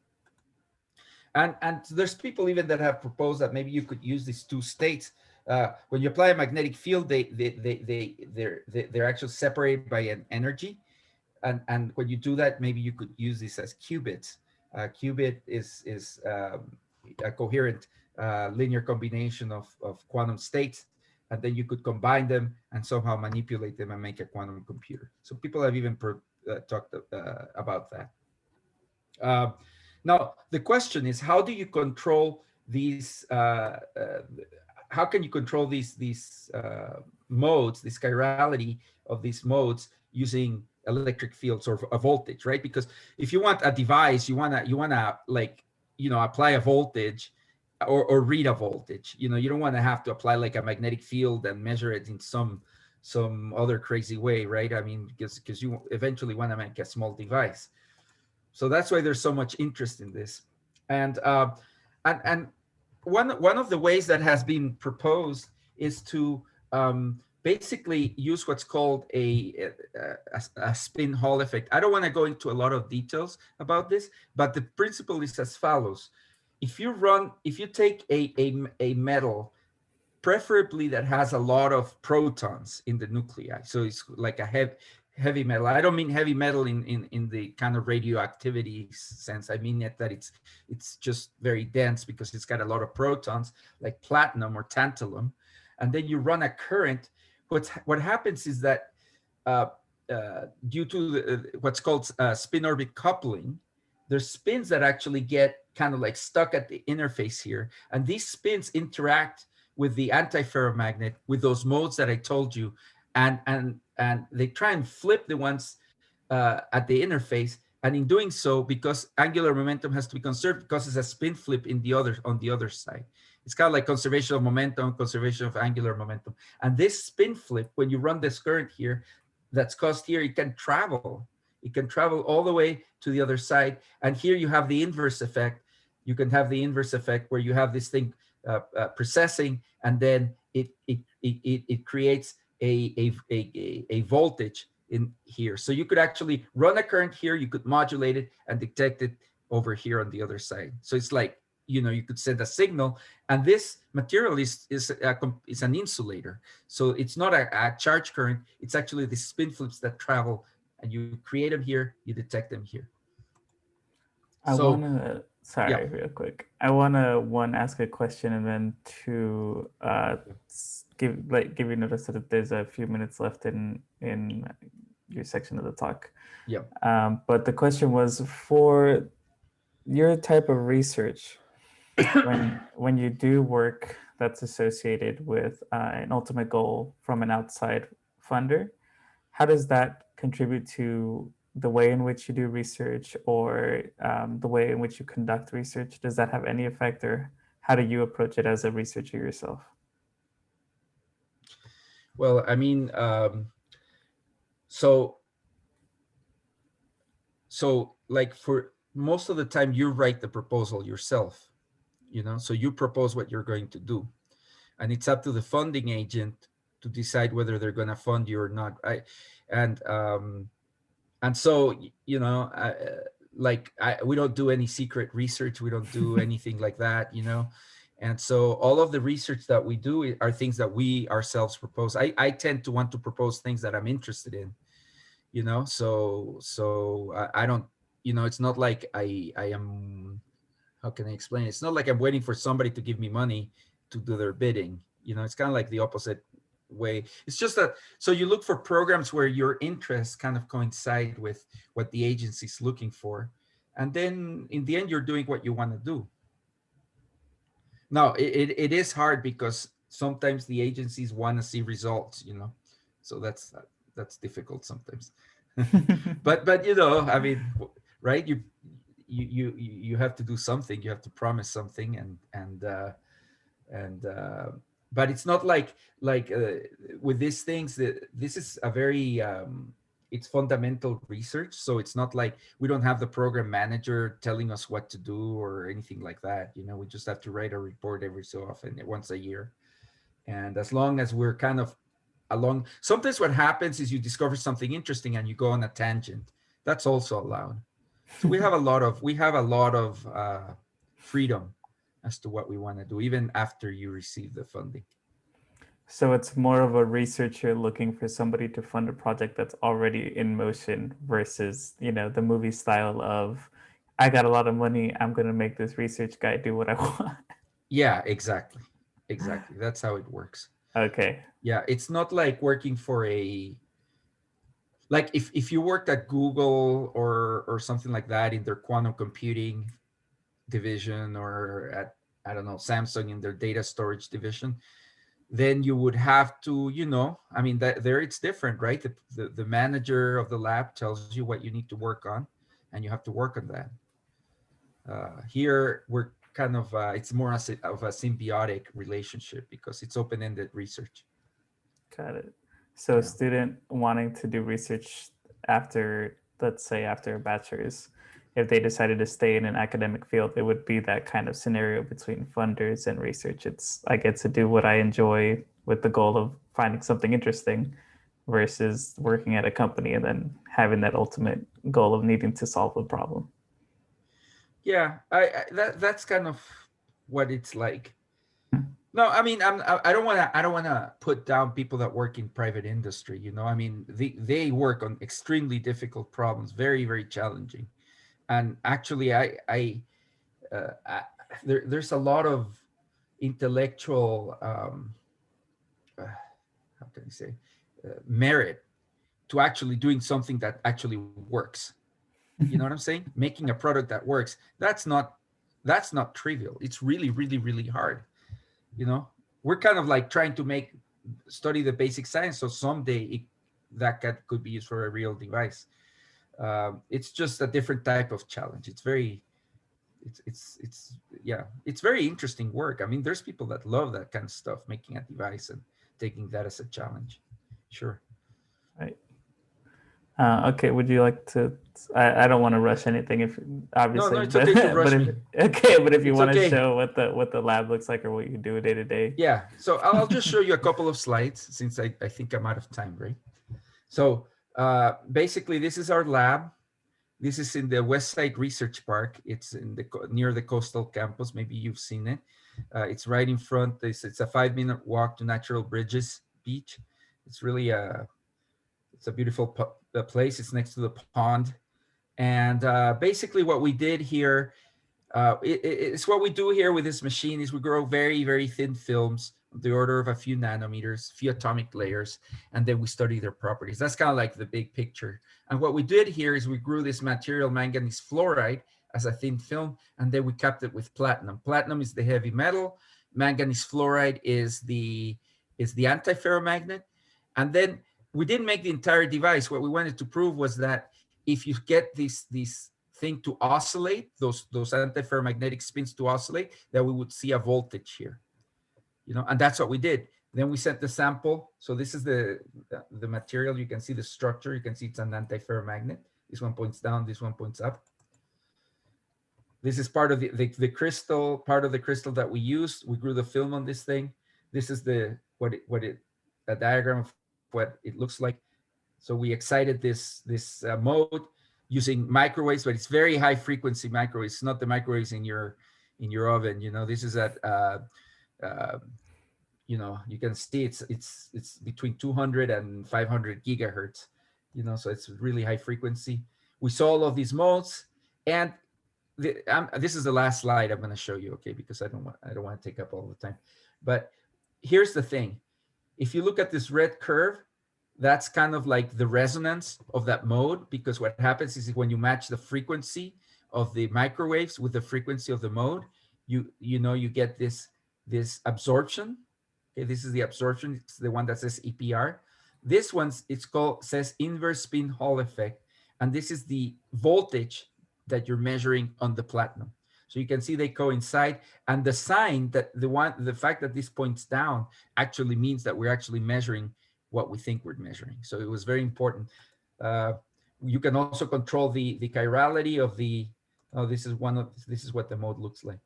And there's people even that have proposed that maybe you could use these two states. When you apply a magnetic field, they're actually separated by an energy, and when you do that, maybe you could use this as qubits. Qubit is a coherent linear combination of quantum states, and then you could combine them and somehow manipulate them and make a quantum computer. So people have even talked about that. Now, the question is, how do you control these? How can you control these modes, this chirality of these modes using electric fields or a voltage, right? Because if you want a device, you wanna like, apply a voltage or read a voltage. You don't want to have to apply like a magnetic field and measure it in some other crazy way, right? I mean, because you eventually want to make a small device. So that's why there's so much interest in this. And one of the ways that has been proposed is to basically use what's called a spin Hall effect. I don't want to go into a lot of details about this, but the principle is as follows. If you take a metal, preferably that has a lot of protons in the nuclei, so it's like a heavy metal. I don't mean heavy metal in the kind of radioactivity sense. I mean that it's just very dense because it's got a lot of protons, like platinum or tantalum. And then you run a current. What happens is that due to what's called spin orbit coupling, there's spins that actually get kind of like stuck at the interface here. And these spins interact with the antiferromagnet, with those modes that I told you, and they try and flip the ones at the interface. And in doing so, because angular momentum has to be conserved, causes a spin flip on the other side. It's kind of like conservation of momentum, conservation of angular momentum. And this spin flip, when you run this current here, that's caused here, it can travel. It can travel all the way to the other side. And here you have the inverse effect. You can have the inverse effect where you have this thing processing, and then it creates a voltage in here. So you could actually run a current here, you could modulate it and detect it over here on the other side. So it's like, you could send a signal, and this material is an insulator. So it's not a charge current, it's actually the spin flips that travel, and you create them here, you detect them here. Sorry, real quick. I wanna ask a question, and then to give you notice that there's a few minutes left in your section of the talk. Yeah. But the question was, for your type of research, when you do work that's associated with an ultimate goal from an outside funder, how does that contribute to the way in which you do research, or the way in which you conduct research? Does that have any effect, or how do you approach it as a researcher yourself? Well, I mean, so like for most of the time you write the proposal yourself, so you propose what you're going to do, and it's up to the funding agent to decide whether they're going to fund you or not. And so, we don't do any secret research. We don't do anything like that, And so all of the research that we do are things that we ourselves propose. I tend to want to propose things that I'm interested in, so I don't, it's not like I am, how can I explain it? It's not like I'm waiting for somebody to give me money to do their bidding. It's kind of like the opposite way. It's just that, so you look for programs where your interests kind of coincide with what the agency's looking for. And then in the end, you're doing what you want to do. Now, it is hard because sometimes the agencies want to see results, so that's difficult sometimes. but I mean, right? You have to do something. You have to promise something, but it's not like with these things that this is a very it's fundamental research. So it's not like we don't have the program manager telling us what to do or anything like that. We just have to write a report every so often, once a year. And as long as we're kind of along, sometimes what happens is you discover something interesting and you go on a tangent. That's also allowed. So we have a lot of freedom as to what we want to do, even after you receive the funding. So it's more of a researcher looking for somebody to fund a project that's already in motion versus, the movie style of, I got a lot of money. I'm going to make this research guy do what I want. Yeah, exactly. Exactly. That's how it works. Okay. Yeah, it's not like working for like if you worked at Google or something like that in their quantum computing division, or at, I don't know, Samsung in their data storage division, then you would have to, I mean, that there it's different, right? The manager of the lab tells you what you need to work on, and you have to work on that. Here we're kind of it's more of a symbiotic relationship because it's open-ended research. Got it. So a student wanting to do research after, let's say after a bachelor's, if they decided to stay in an academic field, it would be that kind of scenario between funders and research. It's, I get to do what I enjoy with the goal of finding something interesting, versus working at a company and then having that ultimate goal of needing to solve a problem. Yeah, that's kind of what it's like. No, I mean, I don't want to put down people that work in private industry. I mean, they work on extremely difficult problems, very, very challenging. And actually, there's a lot of intellectual, how can I say, merit to actually doing something that actually works. You know what I'm saying? Making a product that works. That's not trivial. It's really, really, really hard. We're kind of like trying to study the basic science, so someday that could be used for a real device. It's just a different type of challenge. It's very interesting work. I mean, there's people that love that kind of stuff, making a device and taking that as a challenge. Sure. Right. Okay, would you like to, I don't want to rush anything, if obviously. No, it's okay to rush me. But if you It's want to okay. show what the lab looks like or what you do day to day. Yeah, so I'll just show you a couple of slides since I think I'm out of time, right? So basically, this is our lab. This is in the West Side Research Park. It's near the coastal campus. Maybe you've seen it. It's right in front. It's a 5-minute walk to Natural Bridges Beach. It's really it's a beautiful place. It's next to the pond. And basically what we did here, it's what we do here with this machine is we grow very, very thin films of the order of a few nanometers, few atomic layers, and then we study their properties. That's kind of like the big picture. And what we did here is we grew this material, manganese fluoride, as a thin film, and then we capped it with platinum. Platinum is the heavy metal. Manganese fluoride is the antiferromagnet. And then we didn't make the entire device. What we wanted to prove was that if you get this thing to oscillate, those antiferromagnetic spins to oscillate, that we would see a voltage here, and that's what we did. Then we sent the sample. So this is the material. You can see the structure. You can see it's an antiferromagnet. This one points down, this one points up. This is part of the crystal, part of the crystal that we used. We grew the film on this thing. This is a diagram of what it looks like. So we excited this mode using microwaves, but it's very high frequency microwaves. It's not the microwaves in your oven. This is at you can see it's between 200 and 500 gigahertz. So it's really high frequency. We saw all of these modes, and this is the last slide I'm going to show you, okay? Because I don't want to take up all the time. But here's the thing: if you look at this red curve, that's kind of like the resonance of that mode, because what happens is when you match the frequency of the microwaves with the frequency of the mode, you get this absorption. Okay, this is the absorption. It's the one that says EPR. This one says inverse spin Hall effect, and this is the voltage that you're measuring on the platinum. So you can see they coincide, and the sign that the fact that this points down actually means that we're actually measuring what we think we're measuring. So it was very important. You can also control the chirality of the. This is what the mode looks like.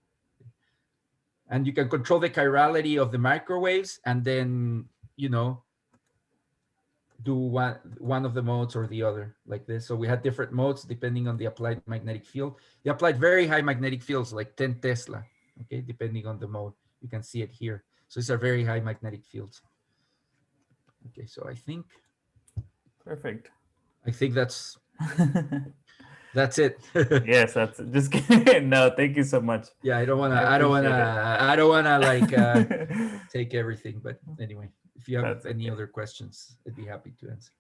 And you can control the chirality of the microwaves, and then do one of the modes or the other, like this. So we had different modes depending on the applied magnetic field. They applied very high magnetic fields, like 10 Tesla, okay, depending on the mode. You can see it here. So these are very high magnetic fields. Okay, so I think Perfect. that's That's it. Yes, that's it. Just kidding. No, thank you so much. Yeah, I don't wanna like take everything, but anyway, if you have That's any okay. other questions, I'd be happy to answer.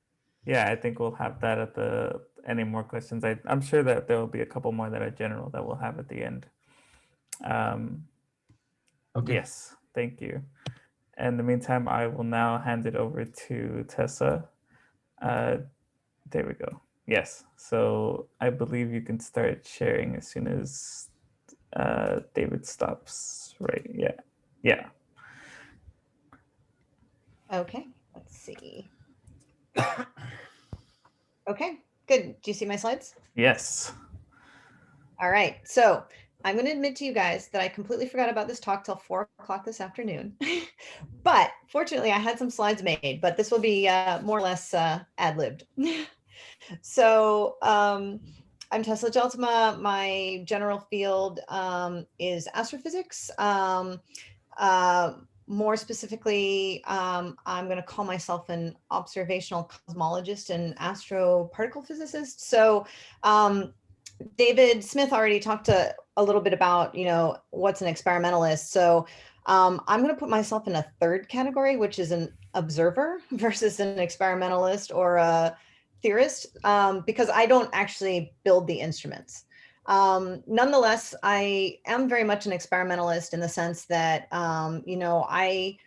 Yeah, I think we'll have that at the any more questions. I'm sure that there will be a couple more that are general that we'll have at the end. Okay. Yes, thank you. In the meantime, I will now hand it over to Tessa. There we go. Yes, so I believe you can start sharing as soon as David stops, right? Yeah, yeah. Okay, let's see. Okay, good. Do you see my slides? Yes. All right, so I'm going to admit to you guys that I completely forgot about this talk till 4 o'clock this afternoon. But fortunately, I had some slides made, but this will be more or less ad-libbed. So I'm Tesla Jeltema. My general field is astrophysics. More specifically, I'm going to call myself an observational cosmologist and astroparticle physicist. So David Smith already talked a little bit about, what's an experimentalist. So I'm going to put myself in a third category, which is an observer versus an experimentalist or a theorist, because I don't actually build the instruments. Nonetheless, I am very much an experimentalist in the sense that, I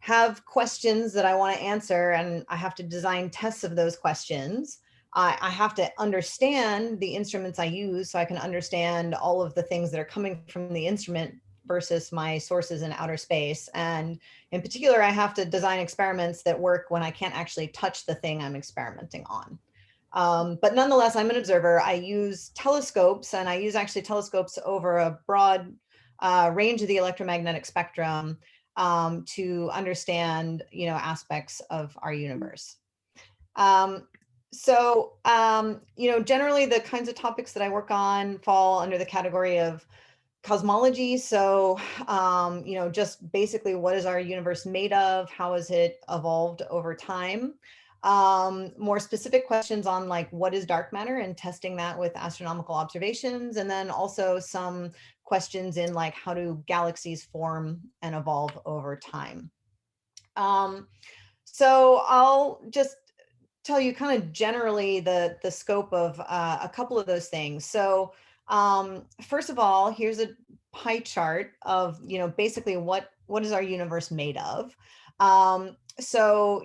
have questions that I want to answer and I have to design tests of those questions. I have to understand the instruments I use so I can understand all of the things that are coming from the instrument versus my sources in outer space. And in particular, I have to design experiments that work when I can't actually touch the thing I'm experimenting on. But nonetheless, I'm an observer. I use telescopes, and I use actually telescopes over a broad range of the electromagnetic spectrum to understand, aspects of our universe. Generally the kinds of topics that I work on fall under the category of cosmology. So, just basically what is our universe made of? How has it evolved over time? More specific questions on like, what is dark matter and testing that with astronomical observations. And then also some questions in like, how do galaxies form and evolve over time? So I'll just tell you kind of generally the scope of a couple of those things. So first of all, here's a pie chart of, basically what is our universe made of. So,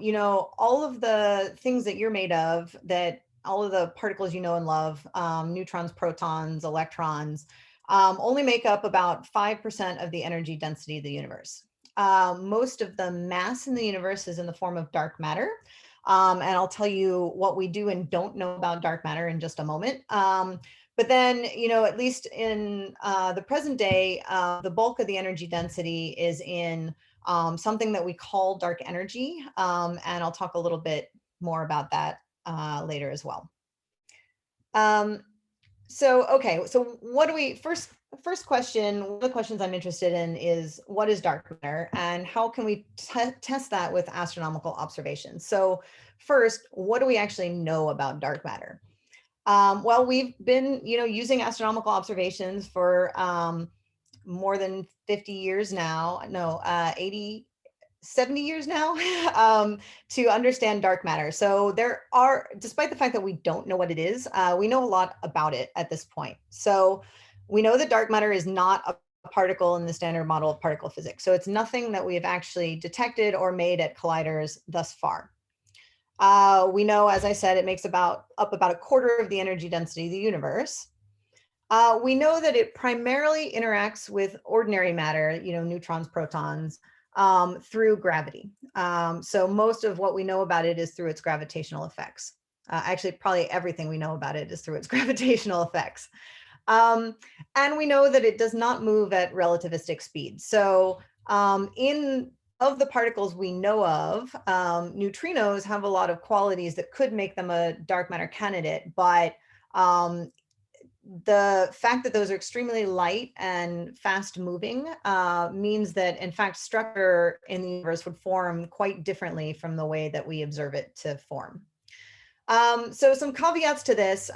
all of the things that you're made of, that all of the particles you know and love, neutrons, protons, electrons, only make up about 5% of the energy density of the universe. Most of the mass in the universe is in the form of dark matter. And I'll tell you what we do and don't know about dark matter in just a moment. But then, at least in the present day, the bulk of the energy density is in something that we call dark energy. And I'll talk a little bit more about that later as well. So what do we, first question, one of the questions I'm interested in is, what is dark matter and how can we test that with astronomical observations? So first, what do we actually know about dark matter? Well, we've been, using astronomical observations for more than 50 years now, 70 years now, to understand dark matter. So there are, despite the fact that we don't know what it is, we know a lot about it at this point. So we know that dark matter is not a particle in the standard model of particle physics. So it's nothing that we have actually detected or made at colliders thus far. We know, as I said, it makes up about a quarter of the energy density of the universe. We know that it primarily interacts with ordinary matter, neutrons, protons, through gravity. So most of what we know about it is through its gravitational effects. Actually, probably everything we know about it is through its gravitational effects. And we know that it does not move at relativistic speed. So of the particles we know of, neutrinos have a lot of qualities that could make them a dark matter candidate, but the fact that those are extremely light and fast moving means that, in fact, structure in the universe would form quite differently from the way that we observe it to form. So some caveats to this.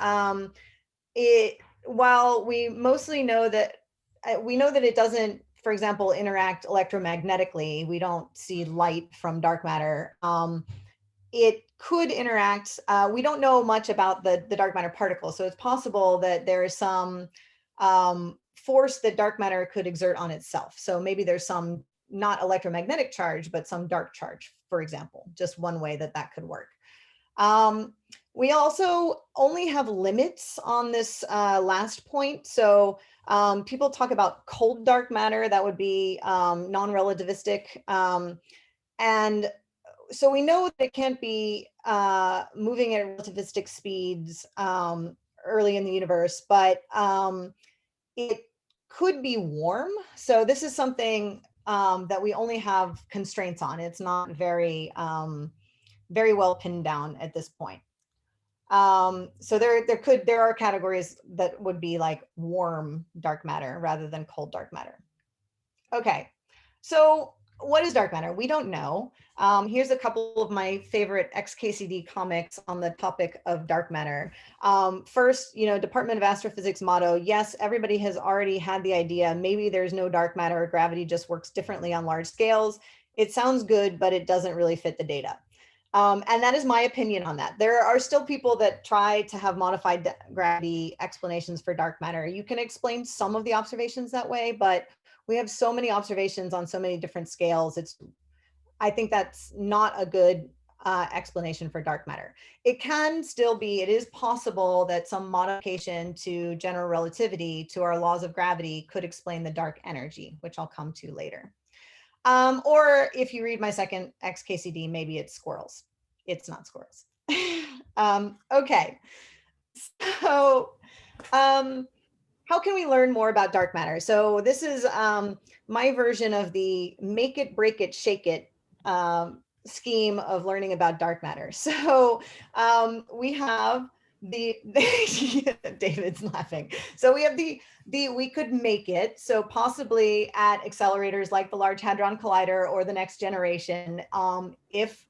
while we mostly know that, we know that it doesn't, for example, interact electromagnetically. We don't see light from dark matter. It could interact. We don't know much about the dark matter particle, so it's possible that there is some force that dark matter could exert on itself. So maybe there's some not electromagnetic charge, but some dark charge, for example, just one way that that could work. We also only have limits on this last point. So people talk about cold dark matter, that would be non-relativistic. And so we know that it can't be moving at relativistic speeds early in the universe, but it could be warm. So this is something that we only have constraints on. It's not very, very well pinned down at this point. So there are categories that would be like warm dark matter rather than cold dark matter. Okay, so what is dark matter? We don't know. Here's a couple of my favorite XKCD comics on the topic of dark matter. First, Department of Astrophysics motto, yes, everybody has already had the idea, maybe there's no dark matter, gravity just works differently on large scales. It sounds good, but it doesn't really fit the data. And that is my opinion on that. There are still people that try to have modified gravity explanations for dark matter. You can explain some of the observations that way, but we have so many observations on so many different scales. I think that's not a good explanation for dark matter. It can still be, it is possible that some modification to general relativity, to our laws of gravity, could explain the dark energy, which I'll come to later. Or if you read my second XKCD, maybe it's squirrels. It's not squirrels. Okay, so how can we learn more about dark matter? So this is my version of the make it, break it, shake it scheme of learning about dark matter. So we have David's laughing. So we have we could make it. So possibly at accelerators like the Large Hadron Collider or the next generation, if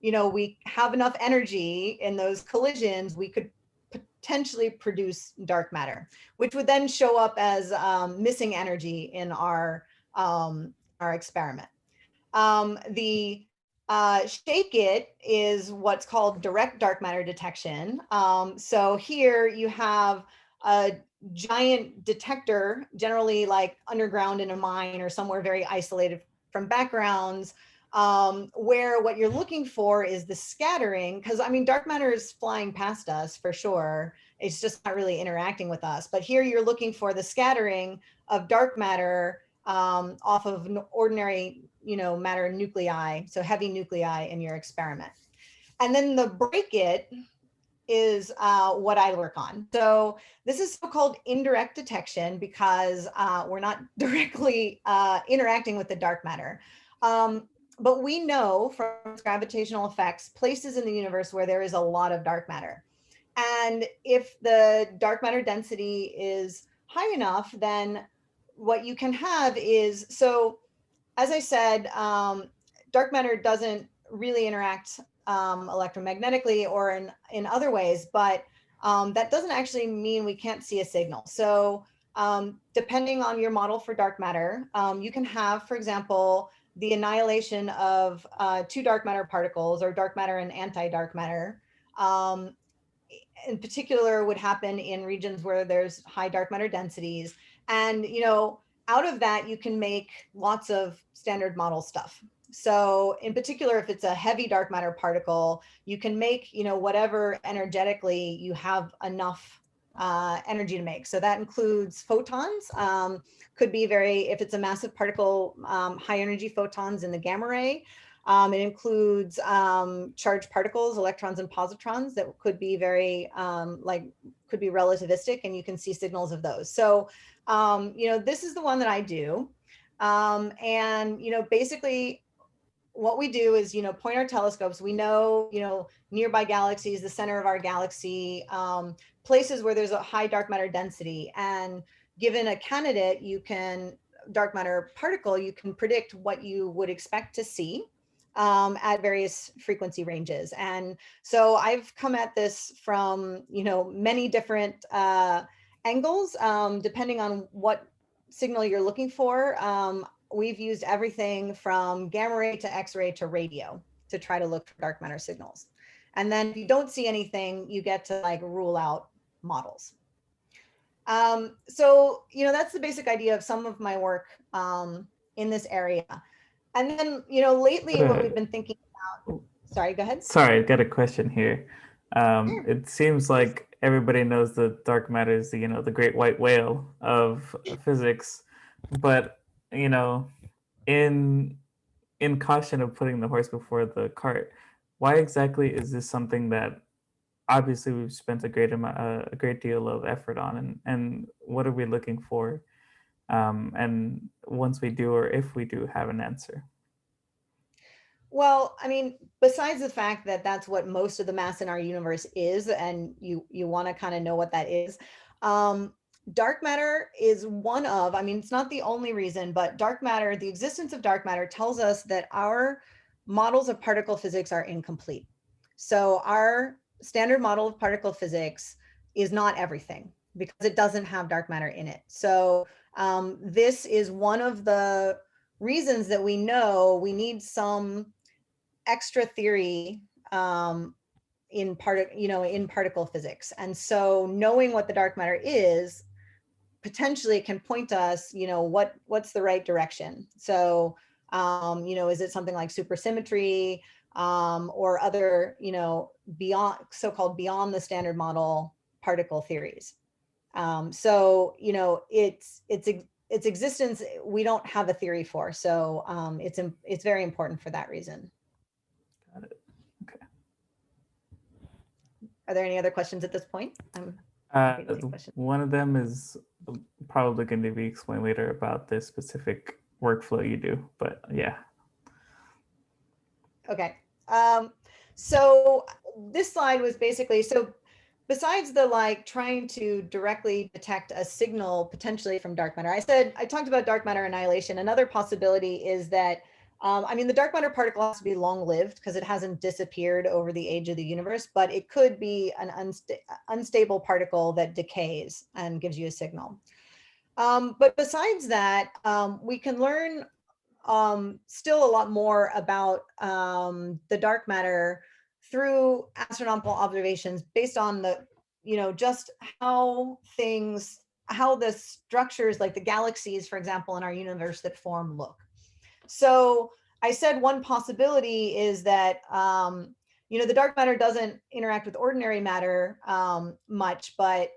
we have enough energy in those collisions, we could potentially produce dark matter, which would then show up as missing energy in our experiment. The shake it is what's called direct dark matter detection. So here you have a giant detector, generally like underground in a mine or somewhere very isolated from backgrounds, where what you're looking for is the scattering, because I mean, dark matter is flying past us for sure. It's just not really interacting with us. But here you're looking for the scattering of dark matter off of ordinary, matter nuclei, so heavy nuclei in your experiment. And then the break it is what I work on. So this is so-called indirect detection because we're not directly interacting with the dark matter. But we know from gravitational effects, places in the universe where there is a lot of dark matter. And if the dark matter density is high enough, then what you can have is, so as I said, dark matter doesn't really interact electromagnetically or in other ways, but that doesn't actually mean we can't see a signal. So depending on your model for dark matter, you can have, for example, the annihilation of two dark matter particles, or dark matter and anti-dark matter. In particular would happen in regions where there's high dark matter densities. And, out of that, you can make lots of standard model stuff. So in particular, if it's a heavy dark matter particle, you can make, whatever energetically you have enough energy to make. So that includes photons, could be if it's a massive particle, high energy photons in the gamma ray. It includes charged particles, electrons and positrons that could be could be relativistic, and you can see signals of those. So, this is the one that I do. And, basically what we do is, point our telescopes. We know, nearby galaxies, the center of our galaxy, places where there's a high dark matter density. And given a candidate, dark matter particle, you can predict what you would expect to see. at various frequency ranges. And so I've come at this from, many different angles, depending on what signal you're looking for. We've used everything from gamma ray to X-ray to radio to try to look for dark matter signals. And then if you don't see anything, you get to like rule out models. So, that's the basic idea of some of my work in this area. And then, lately what we've been thinking about, sorry, go ahead. Sorry, I got a question here. It seems like everybody knows that dark matter is the great white whale of physics, but in caution of putting the horse before the cart, why exactly is this something that obviously we've spent a great deal of effort on, and what are we looking for? And once we do, or if we do have an answer. Well, I mean, besides the fact that that's what most of the mass in our universe is, and you want to kind of know what that is, dark matter is one of, it's not the only reason, but dark matter, the existence of dark matter tells us that our models of particle physics are incomplete. So our standard model of particle physics is not everything because it doesn't have dark matter in it. So this is one of the reasons that we know we need some extra theory in particle physics. And so knowing what the dark matter is potentially can point us, what's the right direction. So, is it something like supersymmetry or other, beyond so-called beyond the standard model particle theories. So, its existence, we don't have a theory for. So it's very important for that reason. Got it. Okay. Are there any other questions at this point? One of them is probably going to be explained later about the specific workflow you do, but yeah. Okay. So this slide was basically, so besides the trying to directly detect a signal potentially from dark matter, I talked about dark matter annihilation. Another possibility is that, the dark matter particle has to be long lived because it hasn't disappeared over the age of the universe, but it could be an unstable particle that decays and gives you a signal. But besides that, we can learn still a lot more about the dark matter through astronomical observations based on the, just how the structures like the galaxies, for example, in our universe that form look. So I said one possibility is that, the dark matter doesn't interact with ordinary matter much, but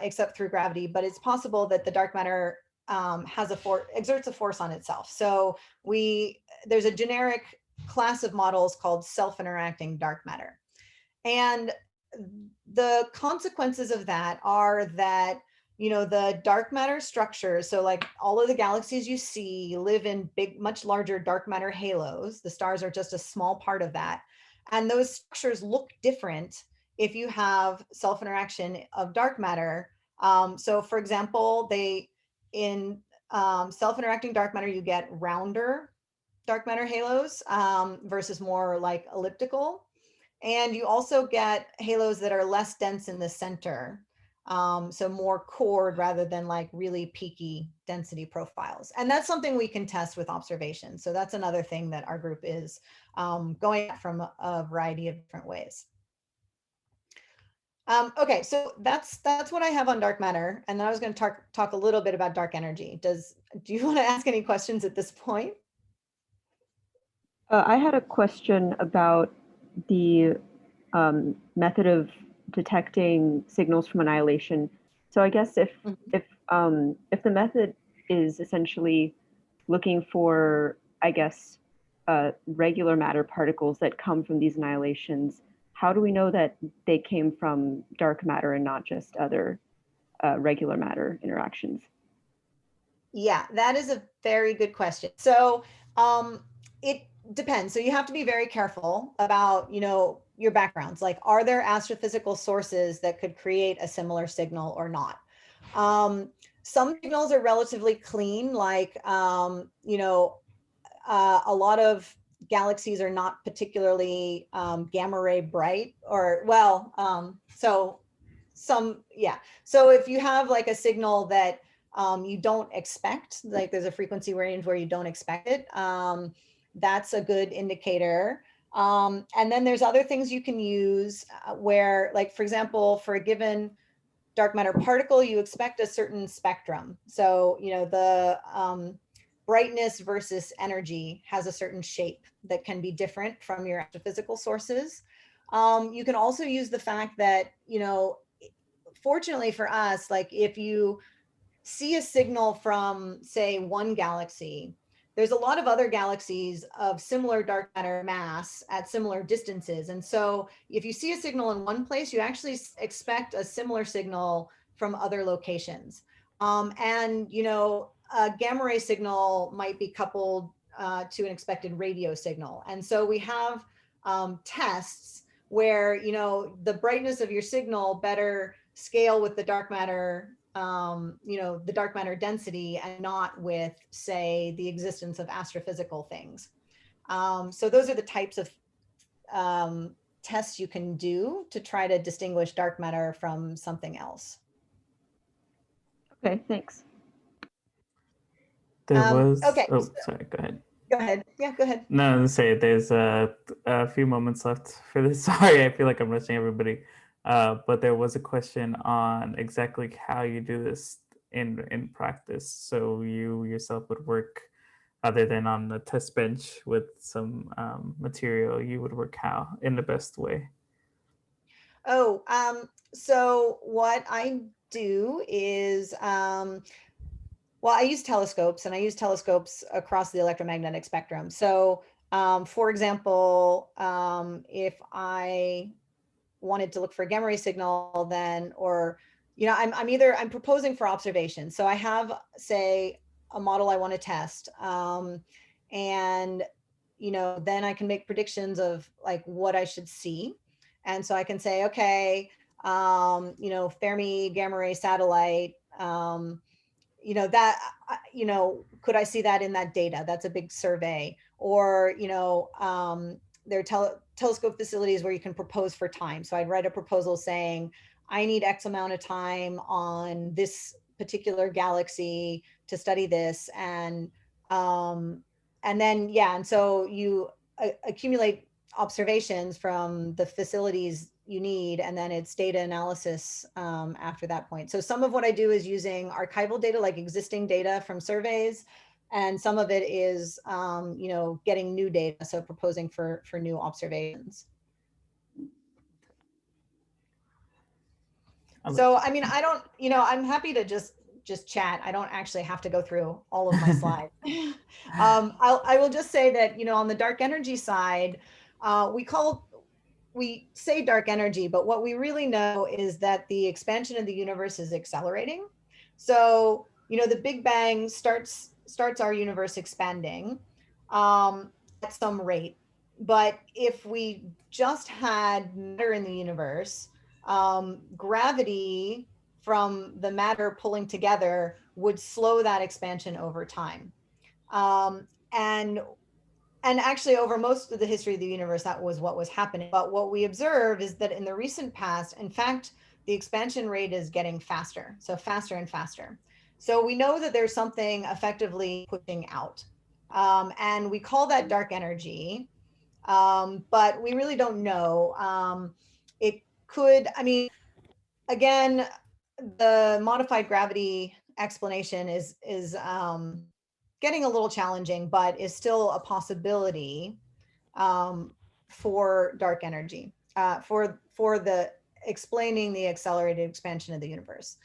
except through gravity, but it's possible that the dark matter exerts a force on itself. So there's a generic class of models called self-interacting dark matter. And the consequences of that are that, the dark matter structures, so like all of the galaxies you see live in big, much larger dark matter halos. The stars are just a small part of that. And those structures look different if you have self-interaction of dark matter. So for example, in self-interacting dark matter, you get rounder dark matter halos versus more like elliptical. And you also get halos that are less dense in the center. So more chord rather than like really peaky density profiles. And that's something we can test with observation. So that's another thing that our group is going at from a variety of different ways. Okay, so that's what I have on dark matter. And then I was going to talk a little bit about dark energy. Do you want to ask any questions at this point? I had a question about the method of detecting signals from annihilation. So I guess if the method is essentially looking for, I guess, regular matter particles that come from these annihilations, how do we know that they came from dark matter and not just other regular matter interactions? Yeah, that is a very good question. So it depends. So you have to be very careful about, your backgrounds. Like, are there astrophysical sources that could create a similar signal or not? Some signals are relatively clean, like, a lot of galaxies are not particularly gamma ray bright, or well, so if you have like a signal that you don't expect, like there's a frequency range where you don't expect it, that's a good indicator. And then there's other things you can use where, like, for example, for a given dark matter particle, you expect a certain spectrum. So, the brightness versus energy has a certain shape that can be different from your astrophysical sources. You can also use the fact that, fortunately for us, like if you see a signal from, say, one galaxy, there's a lot of other galaxies of similar dark matter mass at similar distances. And so if you see a signal in one place, you actually expect a similar signal from other locations. And, a gamma ray signal might be coupled to an expected radio signal. And so we have tests where, the brightness of your signal better scale with the dark matter, the dark matter density, and not with, say, the existence of astrophysical things. So those are the types of tests you can do to try to distinguish dark matter from something else. Okay, thanks. There was, okay, oh, sorry, go ahead. Go ahead. Yeah, go ahead. No, I was gonna say there's a few moments left for this. Sorry, I feel like I'm rushing everybody. But there was a question on exactly how you do this in practice. So you yourself would work, other than on the test bench with some material, you would work how in the best way? Oh, so what I do is, well, I use telescopes, and I use telescopes across the electromagnetic spectrum. So, for example, if I wanted to look for a gamma ray signal, then, or, I'm proposing for observation. So I have, say, a model I want to test, and, then I can make predictions of like what I should see. And so I can say, okay, Fermi gamma ray satellite, could I see that in that data? That's a big survey. Or, there are telescope facilities where you can propose for time. So I'd write a proposal saying, I need X amount of time on this particular galaxy to study this. And then, and so you accumulate observations from the facilities you need, and then it's data analysis after that point. So some of what I do is using archival data, like existing data from surveys, and some of it is getting new data, so proposing for new observations. So I don't, I'm happy to just chat. I don't actually have to go through all of my slides. I will just say that, on the dark energy side, we say dark energy, but what we really know is that the expansion of the universe is accelerating. So, the Big Bang starts our universe expanding at some rate. But if we just had matter in the universe, gravity from the matter pulling together would slow that expansion over time. And actually, over most of the history of the universe, that was what was happening. But what we observe is that in the recent past, in fact, the expansion rate is getting faster, so faster and faster. So we know that there's something effectively pushing out. And we call that dark energy, but we really don't know. It could, again, the modified gravity explanation is getting a little challenging, but is still a possibility for dark energy, for the explaining the accelerated expansion of the universe.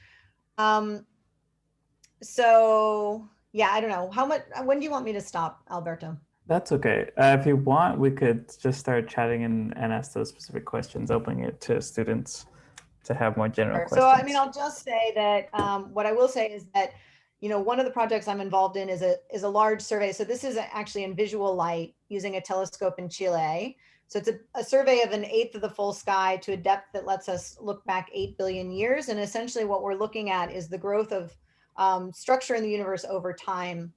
So yeah, I don't know how much. When do you want me to stop, Alberto? That's okay. If you want, we could just start chatting and ask those specific questions, opening it to students to have more general questions. So I'll just say that what I will say is that one of the projects I'm involved in is a large survey. So this is actually in visual light using a telescope in Chile. So it's a survey of 1/8 of the full sky to a depth that lets us look back 8 billion years. And essentially what we're looking at is the growth of structure in the universe over time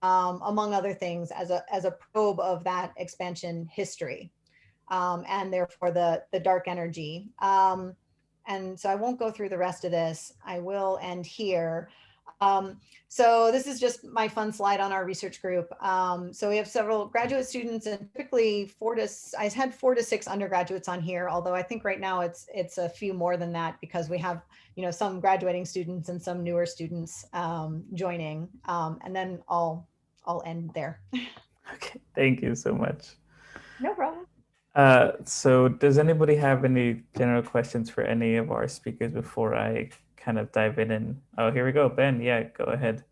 among other things, as a probe of that expansion history, and therefore the dark energy. And so I won't go through the rest of this. I will end here. So this is just my fun slide on our research group. So we have several graduate students, and typically I had 4 to 6 undergraduates on here, although I think right now it's a few more than that, because we have, you know, some graduating students and some newer students joining. And then I'll end there. Okay, thank you so much. No problem. So does anybody have any general questions for any of our speakers before I kind of dive in? And oh, here we go, Ben. Yeah, go ahead.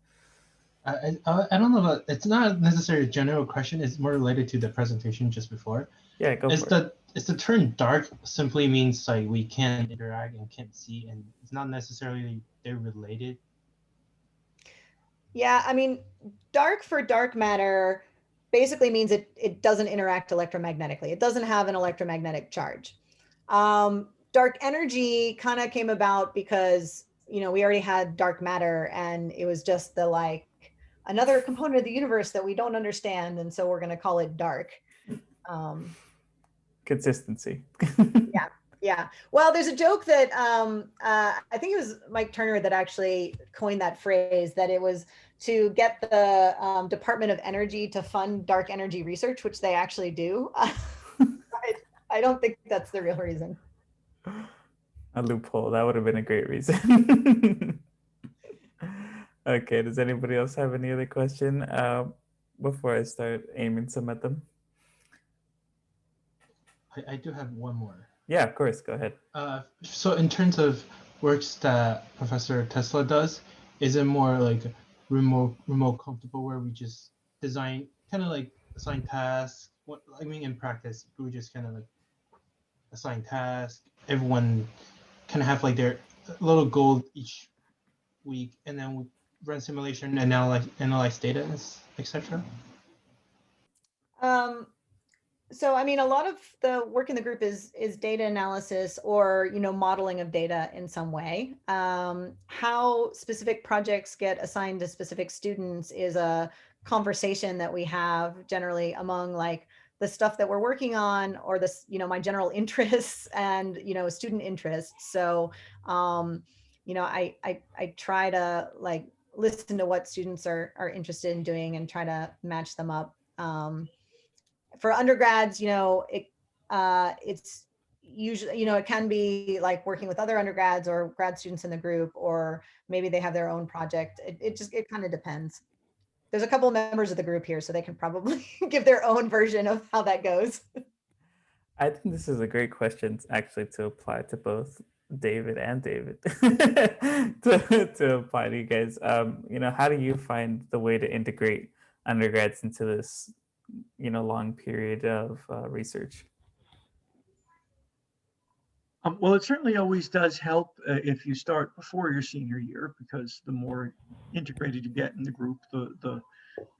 I don't know about, it's not necessarily a general question. It's more related to the presentation just before. Yeah, go for it. It's the term dark simply means like we can't interact and can't see, and it's not necessarily they're related. Yeah, I mean, dark for dark matter basically means it doesn't interact electromagnetically. It doesn't have an electromagnetic charge. Dark energy kind of came about because, you know, we already had dark matter, and it was just the like another component of the universe that we don't understand, and so we're going to call it dark. Consistency. Yeah. Well, there's a joke that I think it was Mike Turner that actually coined that phrase, that it was to get the Department of Energy to fund dark energy research, which they actually do. I don't think that's the real reason. A loophole. That would have been a great reason. Okay, does anybody else have any other question before I start aiming some at them? I do have one more. Yeah, of course, go ahead. So in terms of works that Professor Tesla does, is it more like remote comfortable, where we just design, kind of like assign tasks? What I mean, in practice, we just kind of like assign tasks. Everyone kind of have like their little goal each week, and then we run simulation, analyze data, etc. So, I mean, a lot of the work in the group is data analysis, or, you know, modeling of data in some way. How specific projects get assigned to specific students is a conversation that we have generally among like the stuff that we're working on, or this, you know, my general interests and, you know, student interests. So, you know, I try to like listen to what students are interested in doing and try to match them up. For undergrads, you know, it's usually, you know, it can be like working with other undergrads or grad students in the group, or maybe they have their own project. It kind of depends. There's a couple of members of the group here, so they can probably give their own version of how that goes. I think this is a great question actually to apply to both David and David to apply to you guys. You know, how do you find the way to integrate undergrads into this, you know, long period of research? Well, it certainly always does help if you start before your senior year, because the more integrated you get in the group, the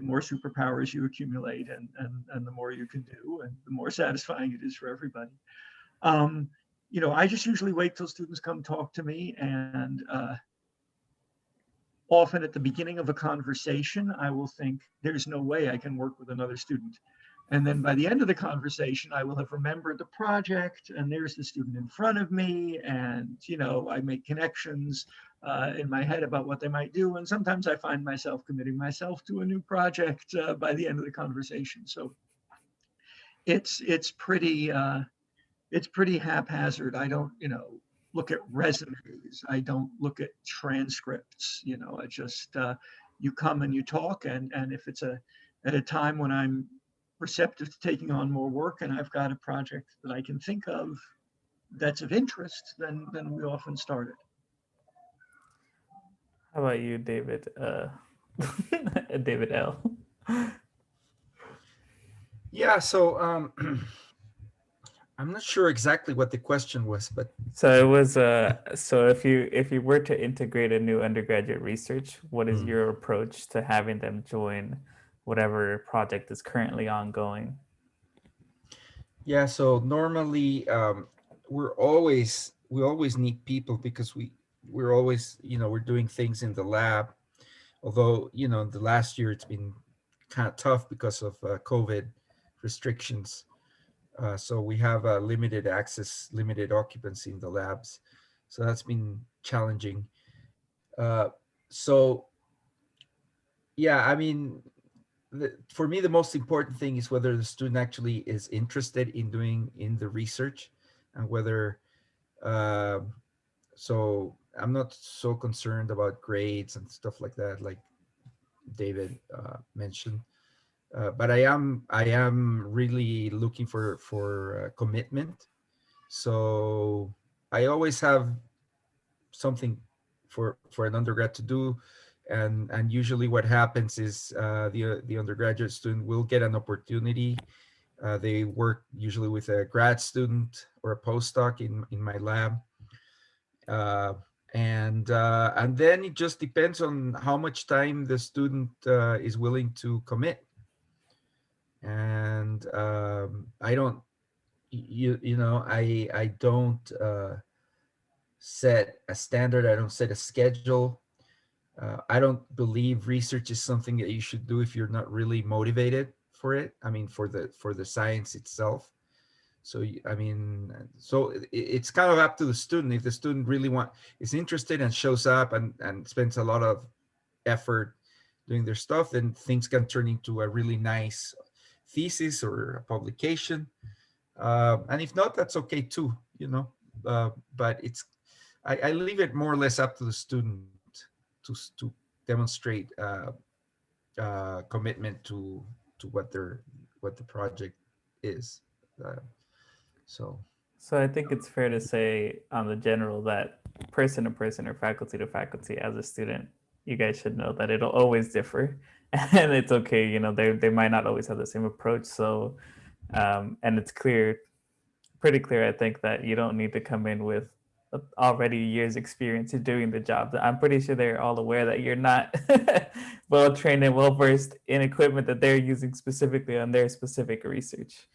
more superpowers you accumulate, and the more you can do, and the more satisfying it is for everybody. You know, I just usually wait till students come talk to me, and often at the beginning of a conversation, I will think, there's no way I can work with another student. And then by the end of the conversation, I will have remembered the project, and there's the student in front of me, and, you know, I make connections in my head about what they might do. And sometimes I find myself committing myself to a new project by the end of the conversation. So it's pretty haphazard. I don't, you know, look at resumes. I don't look at transcripts. You know, I just you come and you talk, and if it's at a time when I'm receptive to taking on more work, and I've got a project that I can think of that's of interest, then we often start it. How about you, David? David L. Yeah, so I'm not sure exactly what the question was, but so it was so if you were to integrate a new undergraduate research, what is your approach to having them join whatever project is currently ongoing? yeah, so normally we always need people, because we're always, you know, we're doing things in the lab. Although, you know, the last year it's been kind of tough because of COVID restrictions. So we have limited access, limited occupancy in the labs. So that's been challenging. So yeah, I mean, for me, the most important thing is whether the student actually is interested in doing in the research, and whether, so I'm not so concerned about grades and stuff like that, like David mentioned. But I am really looking for commitment. So I always have something for an undergrad to do, and usually what happens is the undergraduate student will get an opportunity. They work usually with a grad student or a postdoc in my lab, and then it just depends on how much time the student is willing to commit. And I don't, I don't set a standard. I don't set a schedule. I don't believe research is something that you should do if you're not really motivated for it. I mean, for the science itself. So I mean, so it's kind of up to the student. If the student really is interested and shows up and spends a lot of effort doing their stuff, then things can turn into a really nice thesis or a publication. And if not, that's okay too, but I leave it more or less up to the student to demonstrate commitment to what the project is. So I think it's fair to say on the general that person to person or faculty to faculty, as a student, you guys should know that it'll always differ, and it's okay. They might not always have the same approach. So, and it's pretty clear, I think, that you don't need to come in with already years experience in doing the job. I'm pretty sure they're all aware that you're not well trained and well versed in equipment that they're using specifically on their specific research.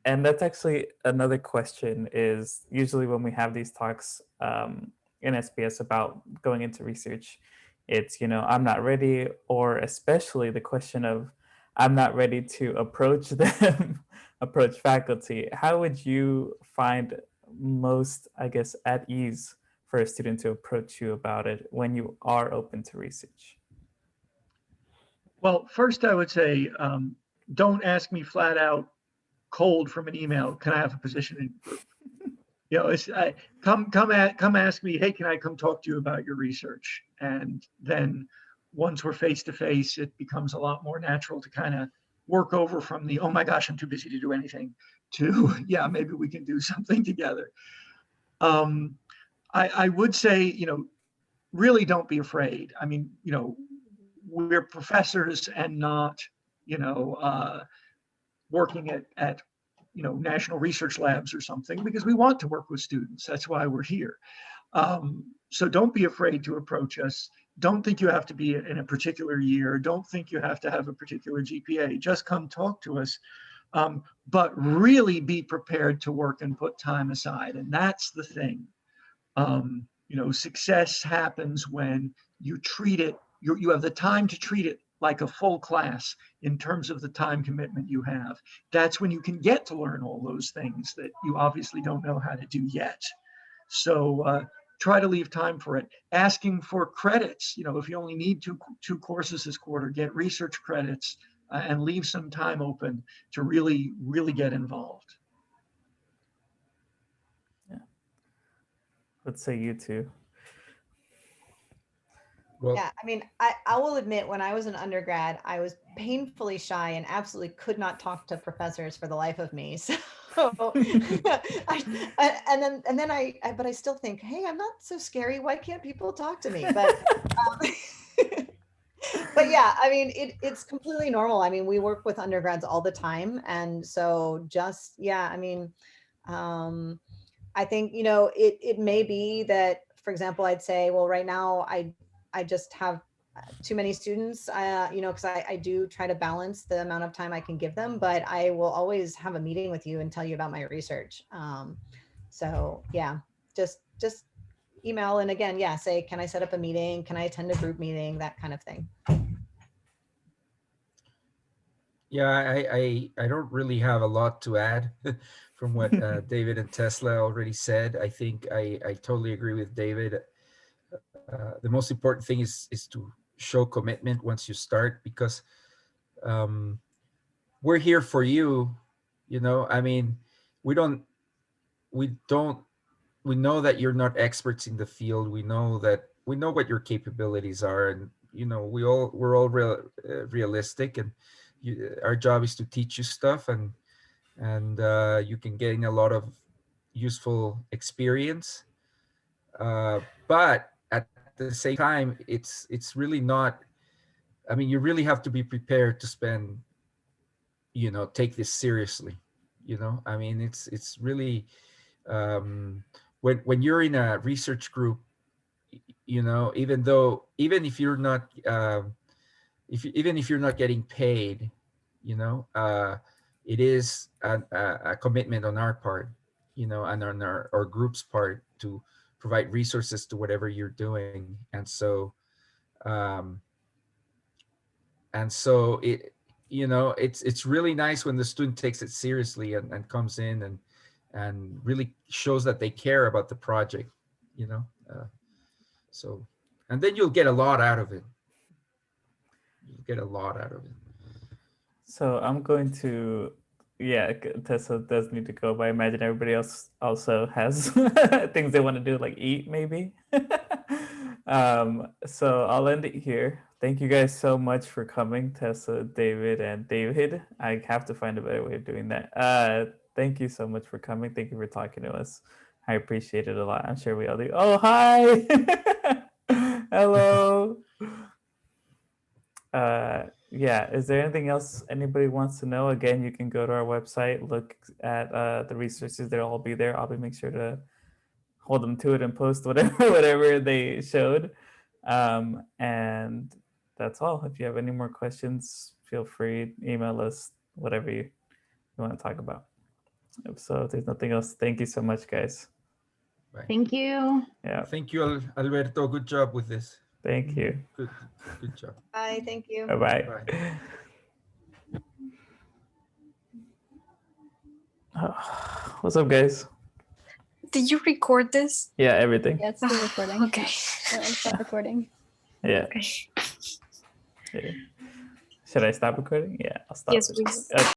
And that's actually another question, is usually when we have these talks in SPS about going into research, it's, I'm not ready, or especially the question of I'm not ready to approach them, approach faculty. How would you find most, I guess, at ease for a student to approach you about it when you are open to research? Well, first I would say, don't ask me flat out cold from an email, can I have a position in group? It's come ask me, hey, can I come talk to you about your research? And then once we're face to face, it becomes a lot more natural to kind of work over from the, oh my gosh, I'm too busy to do anything, to, yeah, maybe we can do something together. I would say, really don't be afraid. I mean, we're professors and not, working at national research labs or something, because we want to work with students. That's why we're here. So don't be afraid to approach us. Don't think you have to be in a particular year. Don't think you have to have a particular GPA. Just come talk to us. But really be prepared to work and put time aside. And that's the thing. Success happens when you treat it, you have the time to treat it like a full class in terms of the time commitment you have. That's when you can get to learn all those things that you obviously don't know how to do yet. So try to leave time for it. Asking for credits, if you only need two courses this quarter, get research credits and leave some time open to really, really get involved. Yeah. Let's say you two. well, Yeah, I mean, I will admit, when I was an undergrad, I was painfully shy and absolutely could not talk to professors for the life of me. So, but I still think, hey, I'm not so scary. Why can't people talk to me? But but yeah, I mean, it's completely normal. I mean, we work with undergrads all the time, and so just, yeah, I mean, I think, it may be that, for example, I'd say, well, right now I just have too many students, because I do try to balance the amount of time I can give them, but I will always have a meeting with you and tell you about my research. So yeah, just email. And again, yeah, say, can I set up a meeting? Can I attend a group meeting? That kind of thing. Yeah, I don't really have a lot to add from what David and Tesla already said. I think I totally agree with David. The most important thing is to show commitment once you start, because we're here for you. You know, I mean, we know that you're not experts in the field. We know what your capabilities are, and you know, we're all realistic, and our job is to teach you stuff, and you can gain a lot of useful experience. But at the same time, it's really not. I mean, you really have to be prepared to spend, you know, take this seriously. You know, I mean, it's really when you're in a research group, you know, even if you're not even if you're not getting paid, you know, it is a commitment on our part, you know, and on our group's part to provide resources to whatever you're doing. Um, and so it, you know, it's really nice when the student takes it seriously and comes in and really shows that they care about the project, you know. So, and then you'll get a lot out of it. You'll get a lot out of it. So I'm going to, yeah, Tessa does need to go, but I imagine everybody else also has things they want to do, like eat maybe. So I'll end it here. Thank you guys so much for coming, Tessa, David, and David. I have to find a better way of doing that. Thank you so much for coming. Thank you for talking to us. I appreciate it a lot. I'm sure we all do. Oh, hi. Hello. Yeah, is there anything else anybody wants to know? Again, you can go to our website, look at the resources, they'll all be there. I'll make sure to hold them to it and post whatever they showed. And that's all. If you have any more questions, feel free, email us, whatever you want to talk about. So if there's nothing else, thank you so much, guys. Bye. Thank you. Yeah, Thank you, Alberto. Good job with this. thank you. Good job. Bye. Thank you. Bye-bye. Bye. What's up, guys? Did you record this? Yeah, everything. Yeah, it's still recording. Okay. Yeah, I'll stop recording. Yeah. Okay. Yeah. Should I stop recording? Yeah, I'll stop. Yes, please. Okay.